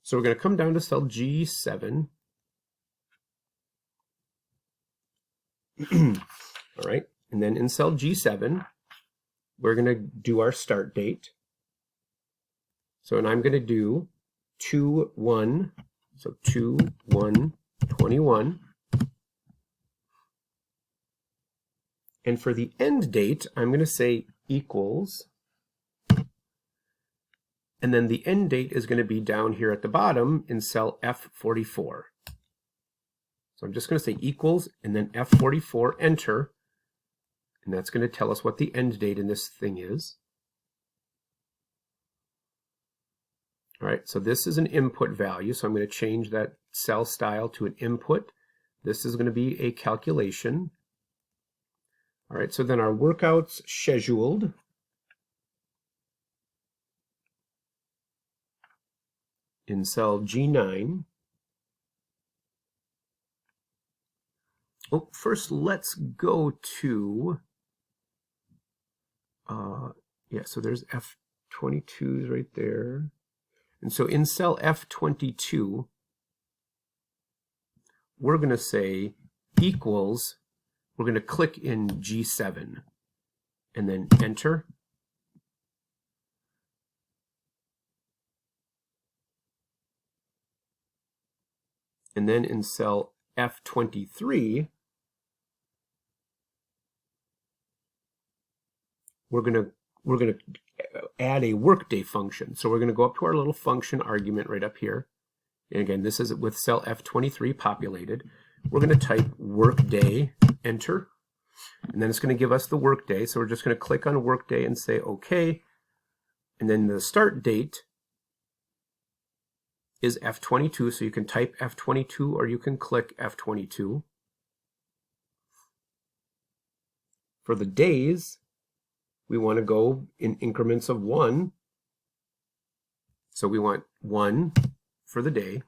So we're going to come down to cell G7. All right. And then in cell G7, we're going to do our start date. So, and I'm going to do 2-1, so 2-1-21. And for the end date, I'm going to say equals, and then the end date is going to be down here at the bottom in cell F44. So I'm just going to say equals, and then F44, enter, and that's going to tell us what the end date in this thing is. All right, so this is an input value, so I'm going to change that cell style to an input. This is going to be a calculation. All right, so then our workouts scheduled. In cell G9. Oh, first let's go to, yeah, so there's F22 right there. And so in cell F22, we're going to say equals, we're going to click in G7 and then enter. And then in cell F23, we're going to add a workday function. So we're going to go up to our little function argument right up here. And again, this is with cell F23 populated. We're going to type workday, enter. And then it's going to give us the workday. So we're just going to click on workday and say OK. And then the start date is F22. So you can type F22 or you can click F22. For the days, we want to go in increments of 1. So we want 1 for the day.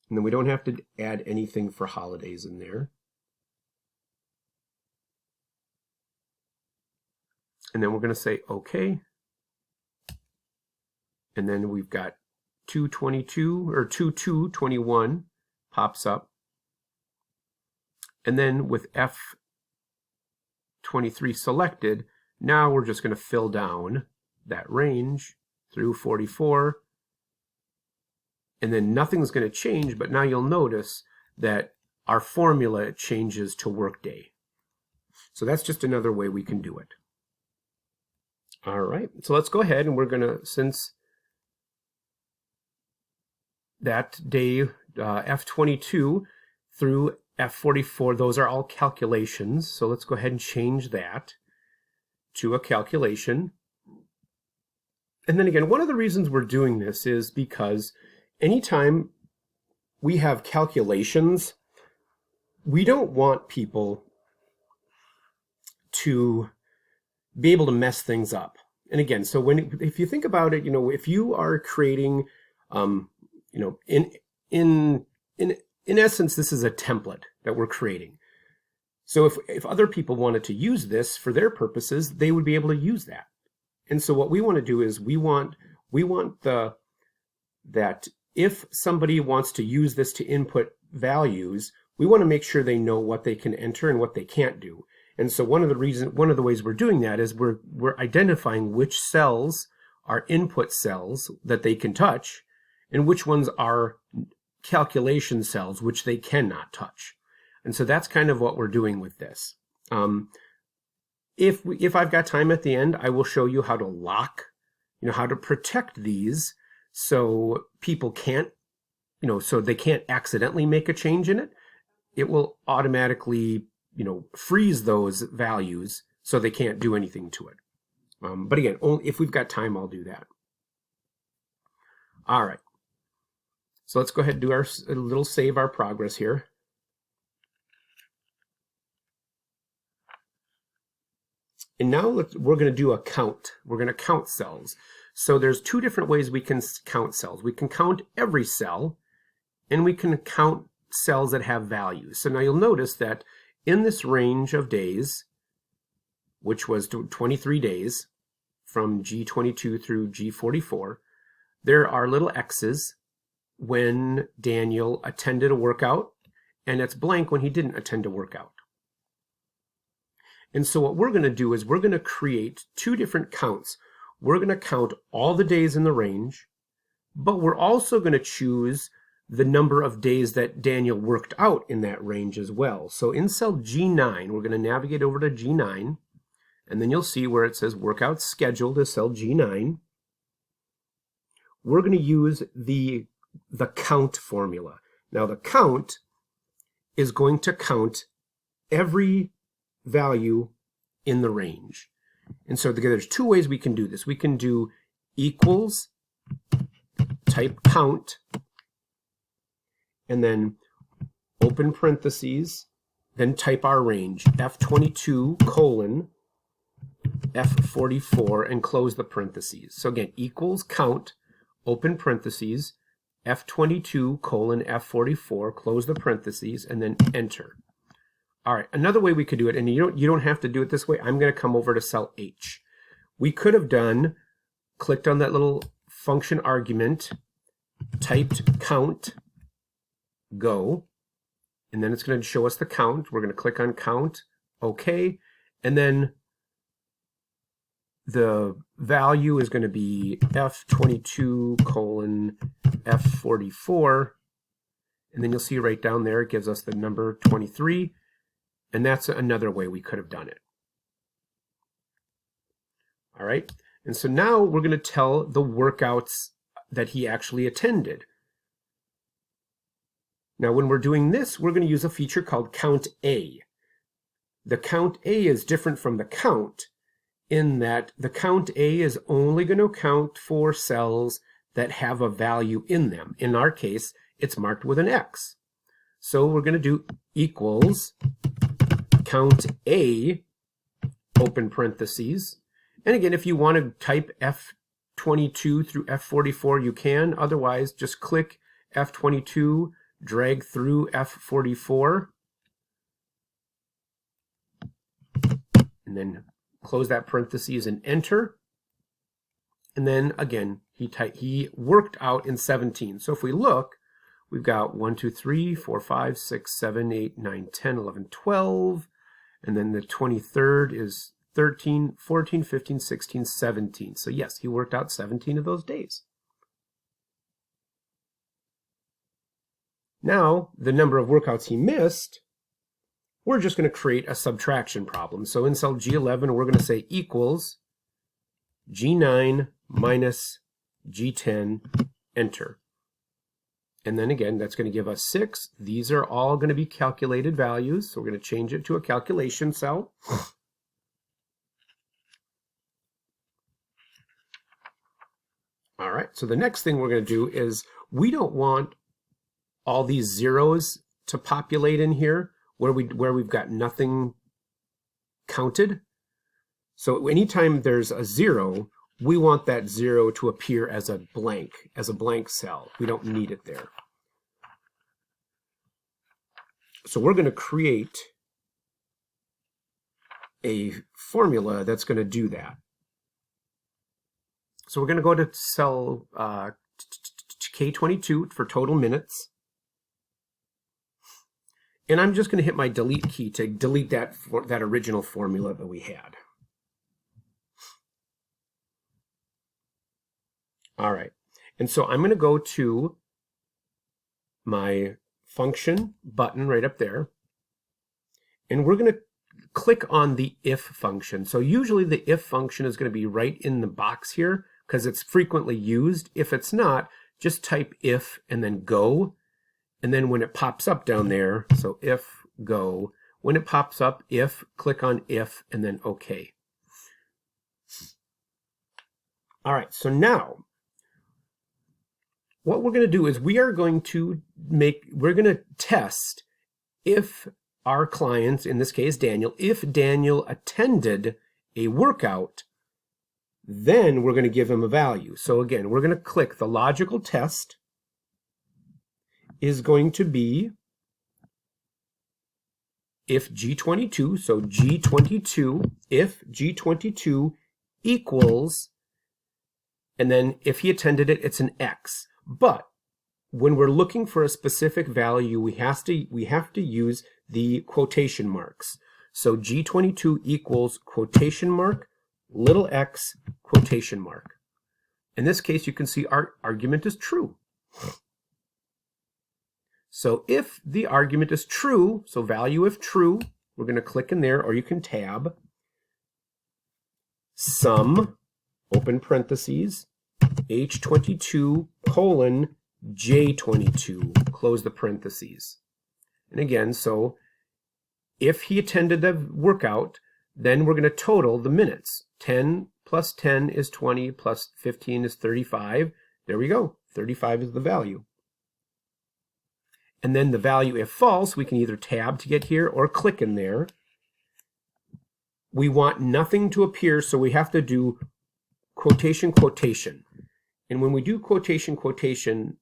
And then we don't have to add anything for holidays in there. And then we're going to say OK. And then we've got 222 or 2221 pops up. And then with F23 selected, now we're just going to fill down that range through 44. And then nothing's going to change, but now you'll notice that our formula changes to workday. So that's just another way we can do it. All right, so let's go ahead and we're going to, since that day F22 through F44, those are all calculations. So let's go ahead and change that to a calculation. And then again, one of the reasons we're doing this is because anytime we have calculations, we don't want people to be able to mess things up. And again, so if you think about it, if you are creating, in essence, this is a template that we're creating. So if other people wanted to use this for their purposes, they would be able to use that. And so what we want to do is we want that if somebody wants to use this to input values, we want to make sure they know what they can enter and what they can't do. And so one of the ways we're doing that is we're identifying which cells are input cells that they can touch and which ones are calculation cells which they cannot touch. And so that's kind of what we're doing with this. If I've got time at the end, I will show you how to lock, how to protect these so people can't, so they can't accidentally make a change in it. It will automatically, freeze those values so they can't do anything to it. But again, only if we've got time, I'll do that. All right. So let's go ahead and do a little save our progress here. And now we're going to do a count. We're going to count cells. So there's two different ways we can count cells. We can count every cell, and we can count cells that have values. So now you'll notice that in this range of days, which was 23 days from G22 through G44, there are little X's when Daniel attended a workout, and it's blank when he didn't attend a workout. And so what we're going to do is we're going to create two different counts. We're going to count all the days in the range, but we're also going to choose the number of days that Daniel worked out in that range as well. So in cell G9, we're going to navigate over to G9, and then you'll see where it says workout scheduled is cell G9. We're going to use the count formula. Now the count is going to count every value in the range. And so there's two ways we can do this. We can do equals, type count, and then open parentheses, then type our range, F22 colon F44, and close the parentheses. So again, equals count, open parentheses, F22 colon F44, close the parentheses, and then enter. All right, another way we could do it, and you don't have to do it this way. I'm going to come over to cell H. We could have clicked on that little function argument, typed count, go, and then it's going to show us the count. We're going to click on count, OK, and then the value is going to be F22 colon F44, and then you'll see right down there it gives us the number 23, and that's another way we could have done it. All right, and so now we're going to tell the workouts that he actually attended. Now, when we're doing this, we're going to use a feature called count A. The count A is different from the count in that the count A is only going to count for cells that have a value in them. In our case, it's marked with an X. So we're going to do equals count A, open parentheses. And again, if you want to type F22 through F44, you can. Otherwise, just click F22, drag through F44, and then close that parentheses and enter. And then again, he worked out in 17. So if we look, we've got 1, 2, 3, 4, 5, 6, 7, 8, 9, 10, 11, 12. And then the 23rd is 13, 14, 15, 16, 17. So yes, he worked out 17 of those days. Now, the number of workouts he missed, we're just going to create a subtraction problem. So in cell G11, we're going to say equals G9 minus G10, enter. And then again, that's going to give us 6. These are all going to be calculated values. So we're going to change it to a calculation cell. All right, so the next thing we're going to do is we don't want all these zeros to populate in here where we've got nothing counted. So anytime there's a 0, we want that 0 to appear as a blank cell. We don't need it there. So we're going to create a formula that's going to do that. So we're going to go to cell K22 for total minutes. And I'm just going to hit my delete key to delete that original formula that we had. All right. And so I'm going to go to my function button right up there. And we're going to click on the if function. So usually the if function is going to be right in the box here because it's frequently used. If it's not, just type if and then go. And then when it pops up down there, so if, go, when it pops up, if, click on if, and then OK. All right, so now, what we're going to do is we're going to test if our clients, in this case Daniel, if Daniel attended a workout, then we're going to give him a value. So again, we're going to click the logical test is going to be if G22, so G22, if G22 equals, and then if he attended it, it's an X. But when we're looking for a specific value, we have to use the quotation marks. So G22 equals quotation mark, little x, quotation mark. In this case, you can see our argument is true. So if the argument is true, so value if true, we're going to click in there, or you can tab, sum, open parentheses, H22 colon J22, close the parentheses. And again, so if he attended the workout, then we're going to total the minutes. 10 plus 10 is 20, plus 15 is 35. There we go. 35 is the value. And then the value, if false, we can either tab to get here or click in there. We want nothing to appear, so we have to do quotation, quotation. And when we do quotation, quotation,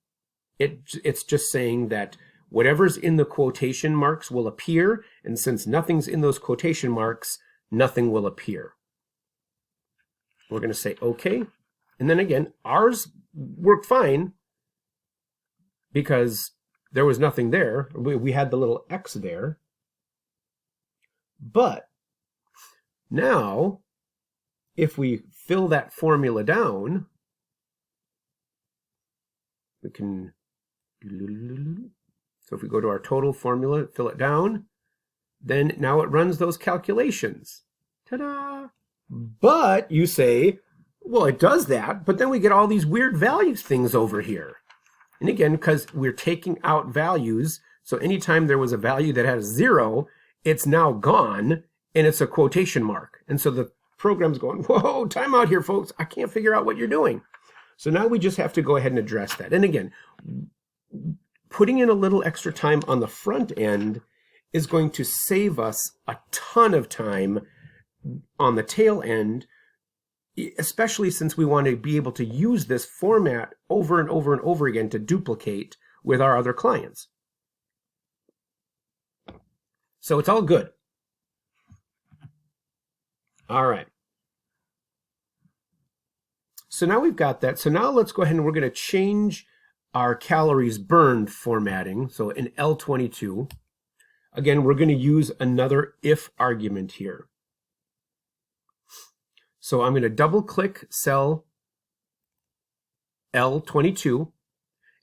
it's just saying that whatever's in the quotation marks will appear, and since nothing's in those quotation marks, nothing will appear. We're going to say OK. And then again, ours worked fine because there was nothing there. We had the little X there. But now, if we fill that formula down, we can... So if we go to our total formula, fill it down, then now it runs those calculations. Ta-da! But you say, well, it does that, but then we get all these weird values things over here. And again, because we're taking out values, So anytime there was a value that had a 0, it's now gone, and it's a quotation mark. And so the program's going, whoa, time out here, folks. I can't figure out what you're doing. So now we just have to go ahead and address that. And again, putting in a little extra time on the front end is going to save us a ton of time on the tail end, especially since we want to be able to use this format over and over and over again to duplicate with our other clients. So it's all good. All right. So now we've got that. So now let's go ahead and we're going to change our calories burned formatting. So in L22, again, we're going to use another if argument here. So I'm going to double click cell L22.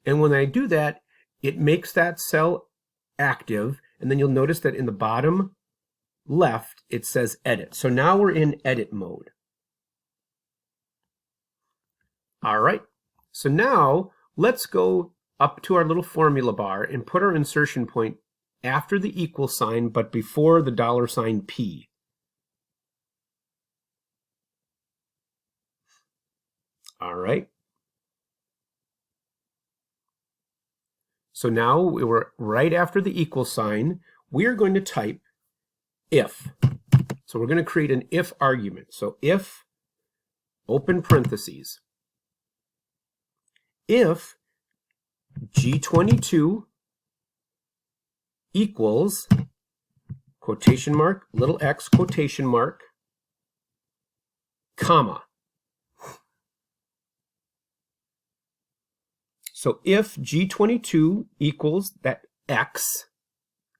And when I do that, it makes that cell active. And then you'll notice that in the bottom left, it says edit. So now we're in edit mode. All right. So now let's go up to our little formula bar and put our insertion point after the equal sign, but before the $P. All right. So now we're right after the equal sign. We are going to type if. So we're going to create an if argument. So if, open parentheses, if G22 equals quotation mark, little x, quotation mark, comma. So if G22 equals that x,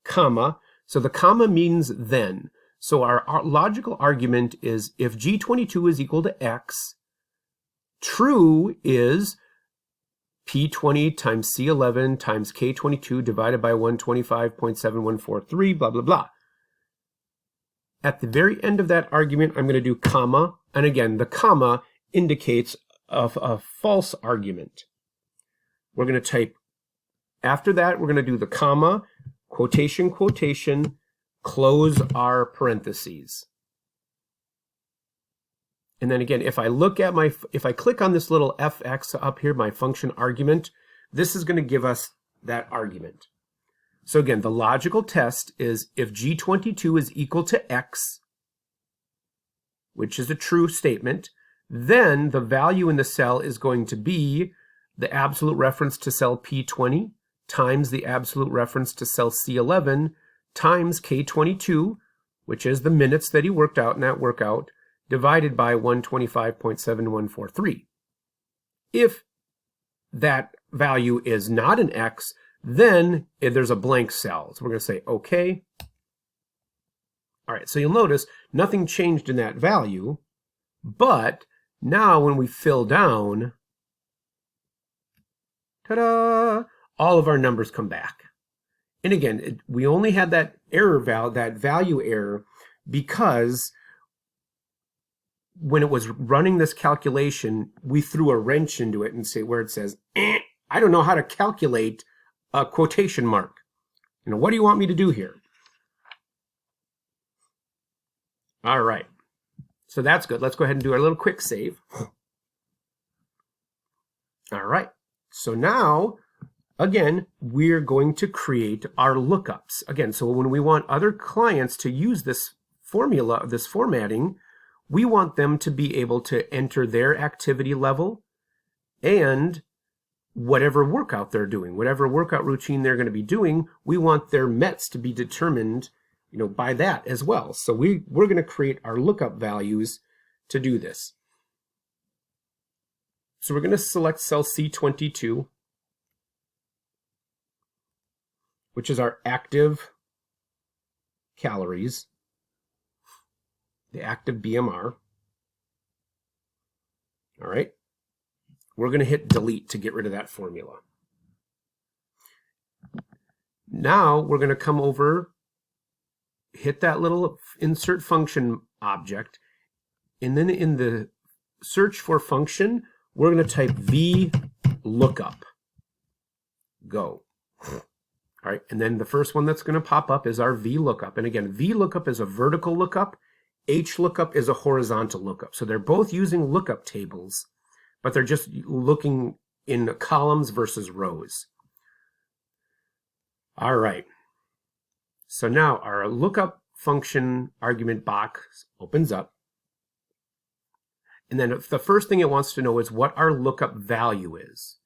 comma, so the comma means then. So our logical argument is if G22 is equal to x, true is P20 times C11 times K22 divided by 125.7143, blah, blah, blah. At the very end of that argument, I'm going to do comma. And again, the comma indicates a false argument. We're going to type, after that, we're going to do the comma, quotation, quotation, close our parentheses. And then again, if I click on this little fx up here, my function argument, this is going to give us that argument. So again, the logical test is if G22 is equal to x, which is a true statement, then the value in the cell is going to be the absolute reference to cell P20 times the absolute reference to cell C11 times K22, which is the minutes that he worked out in that workout, divided by 125.7143. If that value is not an x, then there's a blank cell. So we're going to say OK. All right, so you'll notice nothing changed in that value, but now when we fill down, ta-da, all of our numbers come back. And again, we only had that error that value error because when it was running this calculation, we threw a wrench into it and say where it says, I don't know how to calculate a quotation mark. You know, what do you want me to do here? All right. So that's good. Let's go ahead and do our little quick save. All right. So now, again, we're going to create our lookups. Again, so when we want other clients to use this formula, this formatting, we want them to be able to enter their activity level and whatever workout they're doing, whatever workout routine they're going to be doing, we want their METs to be determined, you know, by that as well. So we're going to create our lookup values to do this. So we're going to select cell C22, which is our active calories, the active BMR. All right. We're going to hit delete to get rid of that formula. Now we're going to come over, hit that little insert function object, and then in the search for function, we're going to type VLOOKUP. Go. All right, and then the first one that's going to pop up is our VLOOKUP. And again, VLOOKUP is a vertical lookup. HLOOKUP is a horizontal lookup. So they're both using lookup tables, but they're just looking in columns versus rows. All right. So now our lookup function argument box opens up. And then the first thing it wants to know is what our lookup value is.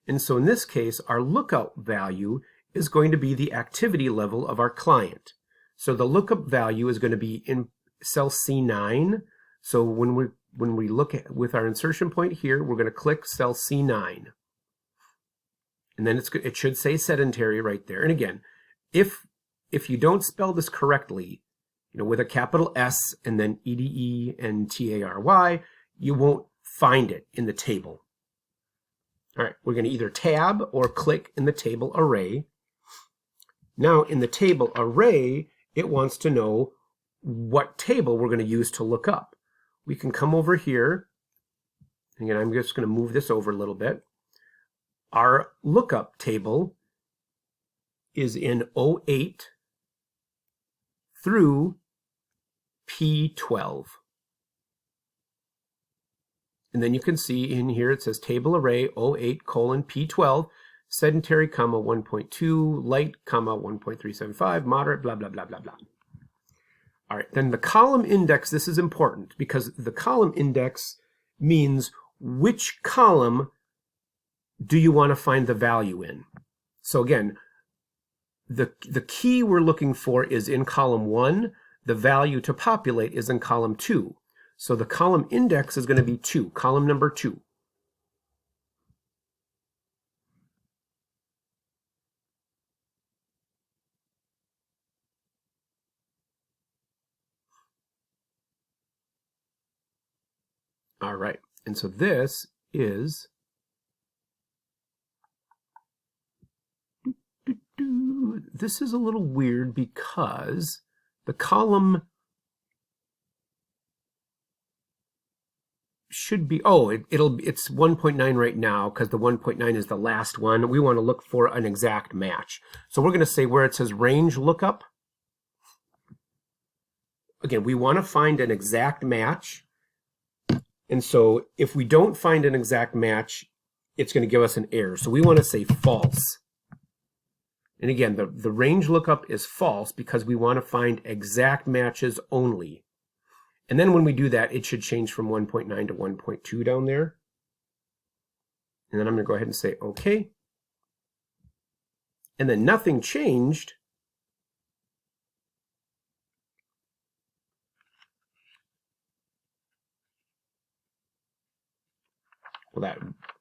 And so in this case, our lookup value is going to be the activity level of our client. So the lookup value is going to be in cell C9. So when we look at with our insertion point here, we're going to click cell C9. And then it should say sedentary right there. And again, if you don't spell this correctly, with a capital S and then EDE and TARY, you won't find it in the table. All right, we're going to either tab or click in the table array. Now in the table array, it wants to know what table we're going to use to look up. We can come over here. Again, I'm just going to move this over a little bit. Our lookup table is in 08 through P12. And then you can see in here it says table array 08 colon P12, sedentary, comma 1.2, light, comma 1.375, moderate, blah, blah, blah, blah, blah. All right, then the column index, this is important because the column index means which column do you want to find the value in. So again, the key we're looking for is in column 1. The value to populate is in column 2. So the column index is going to be 2, column number 2. All right, and so this is a little weird because the column should be, it's 1.9 right now because the 1.9 is the last one. We want to look for an exact match. So we're going to say where it says range lookup. Again, we want to find an exact match. And so if we don't find an exact match, it's going to give us an error. So we want to say false. And again, the range lookup is false because we want to find exact matches only. And then when we do that, it should change from 1.9 to 1.2 down there. And then I'm going to go ahead and say OK. And then nothing changed. Well, that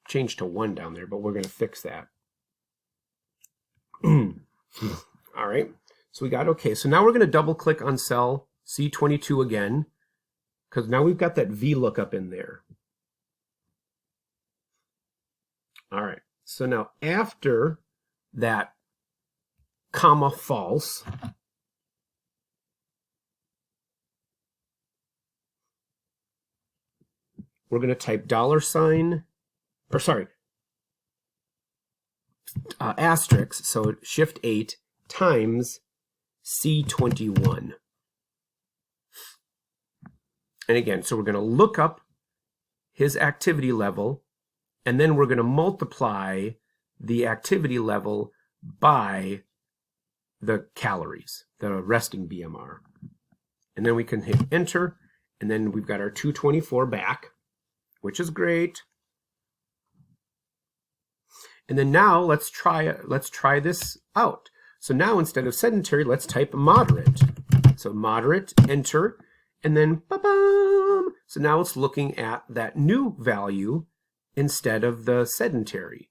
changed to 1 down there, but we're going to fix that. All right, so we got OK. So now we're going to double click on cell C22 again, because now we've got that VLOOKUP in there. All right, so now after that comma false, we're going to type asterisk, so shift 8 times C21. And again, so we're going to look up his activity level, and then we're going to multiply the activity level by the calories, the resting BMR. And then we can hit enter, and then we've got our 224 back, which is great. And then now let's try this out. So now instead of sedentary, let's type moderate. So moderate, enter, and then ba-bam. So now it's looking at that new value instead of the sedentary.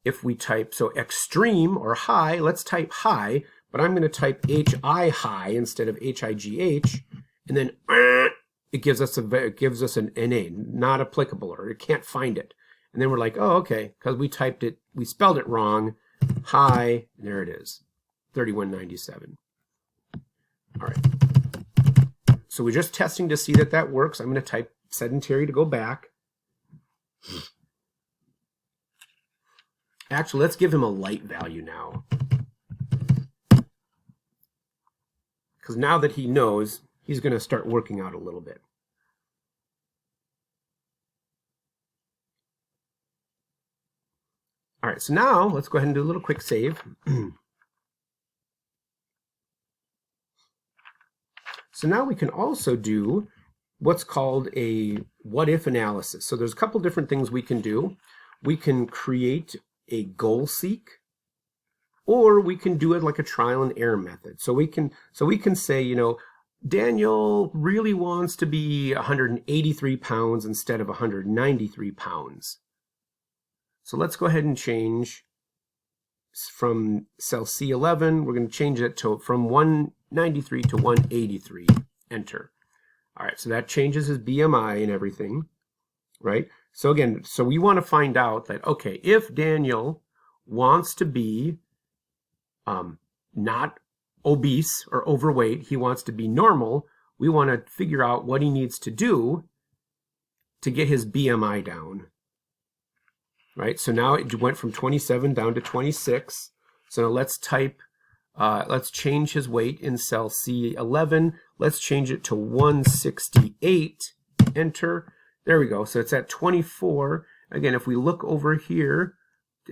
If we type, so extreme or high, let's type high, but I'm going to type HI high instead of HIGH, and then it gives us an NA, not applicable, or it can't find it. And then we're like, oh, okay, because we spelled it wrong. High, there it is, 3197. All right. So we're just testing to see that that works. I'm going to type sedentary to go back. Actually, let's give him a light value now. Because now that he knows, he's going to start working out a little bit. All right, so now let's go ahead and do a little quick save. So now we can also do what's called a what-if analysis. So there's a couple different things we can do. We can create a goal seek, or we can do it like a trial and error method. So we can say, you know, Daniel really wants to be 183 pounds instead of 193 pounds. So let's go ahead and change from cell C11. We're going to change it to from 193 to 183. Enter. All right, so that changes his BMI and everything, right? So again, so we want to find out that, okay, if Daniel wants to be not obese or overweight, he wants to be normal, we want to figure out what he needs to do to get his BMI down, right? So now it went from 27 down to 26. So now let's type, let's change his weight in cell C11. Let's change it to 168. Enter. There we go. So it's at 24. Again, if we look over here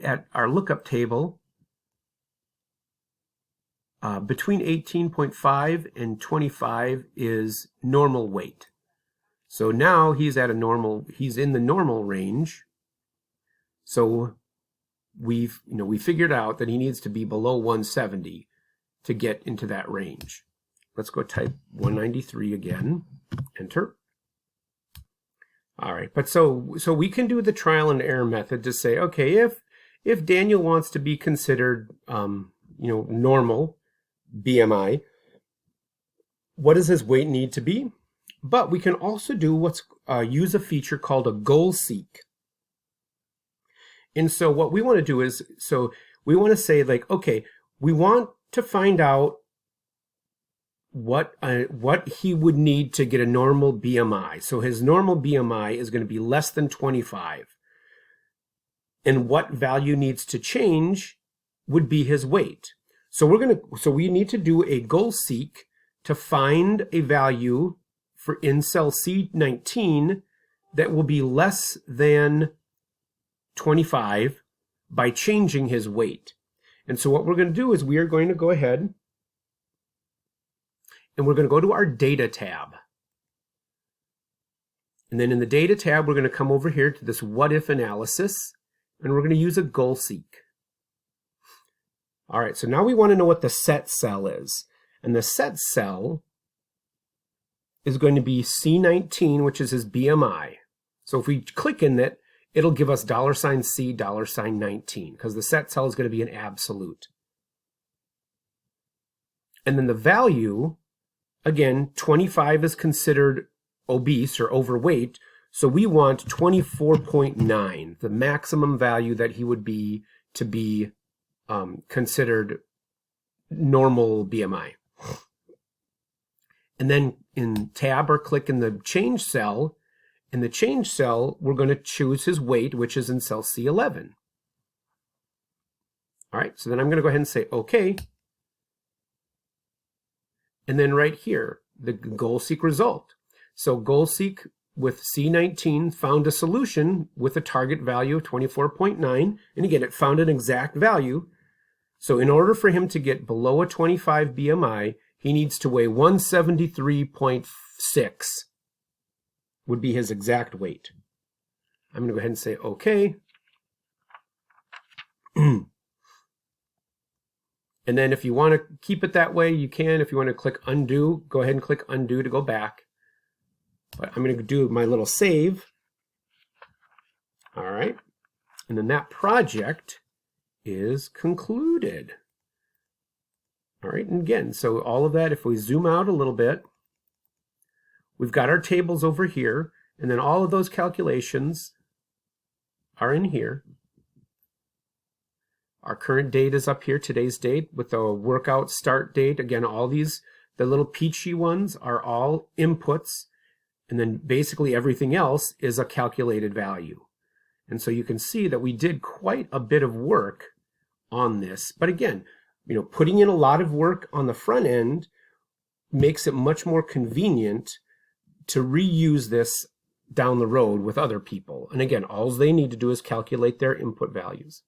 at our lookup table, between 18.5 and 25 is normal weight. So now he's at a normal, he's in the normal range. So we figured out that he needs to be below 170 to get into that range. Let's go type 193 again. Enter. All right, but so we can do the trial and error method to say, okay, if Daniel wants to be considered, normal BMI, what does his weight need to be? But we can also do use a feature called a goal seek. And so what we want to do is, so we want to say like, okay, we want to find out what he would need to get a normal BMI. So his normal BMI is going to be less than 25. And what value needs to change would be his weight. So we need to do a goal seek to find a value for in cell C19 that will be less than 25 by changing his weight. And so what we're going to do is we are going to go ahead and we're going to go to our data tab. And then in the data tab, we're going to come over here to this what if analysis, and we're going to use a goal seek. All right, so now we want to know what the set cell is. And the set cell is going to be C19, which is his BMI. So if we click in it, it'll give us $C, $19, because the set cell is going to be an absolute. And then the value, again, 25 is considered obese or overweight, so we want 24.9, the maximum value that he would be to be considered normal BMI. And then in tab or click in the change cell. In the change cell, we're going to choose his weight, which is in cell C11. All right, so then I'm going to go ahead and say OK. And then right here, the goal seek result. So goal seek with C19 found a solution with a target value of 24.9. And again, it found an exact value. So in order for him to get below a 25 BMI, he needs to weigh 173.6 would be his exact weight. I'm going to go ahead and say OK. And then if you want to keep it that way, you can. If you want to click undo, go ahead and click undo to go back. But I'm going to do my little save. All right. And then that project is concluded. All right. And again, so all of that, if we zoom out a little bit, we've got our tables over here. And then all of those calculations are in here. Our current date is up here, today's date, with the workout start date. Again, all these, the little peachy ones are all inputs. And then basically everything else is a calculated value. And so you can see that we did quite a bit of work on this. But again, putting in a lot of work on the front end makes it much more convenient to reuse this down the road with other people. And again, all they need to do is calculate their input values.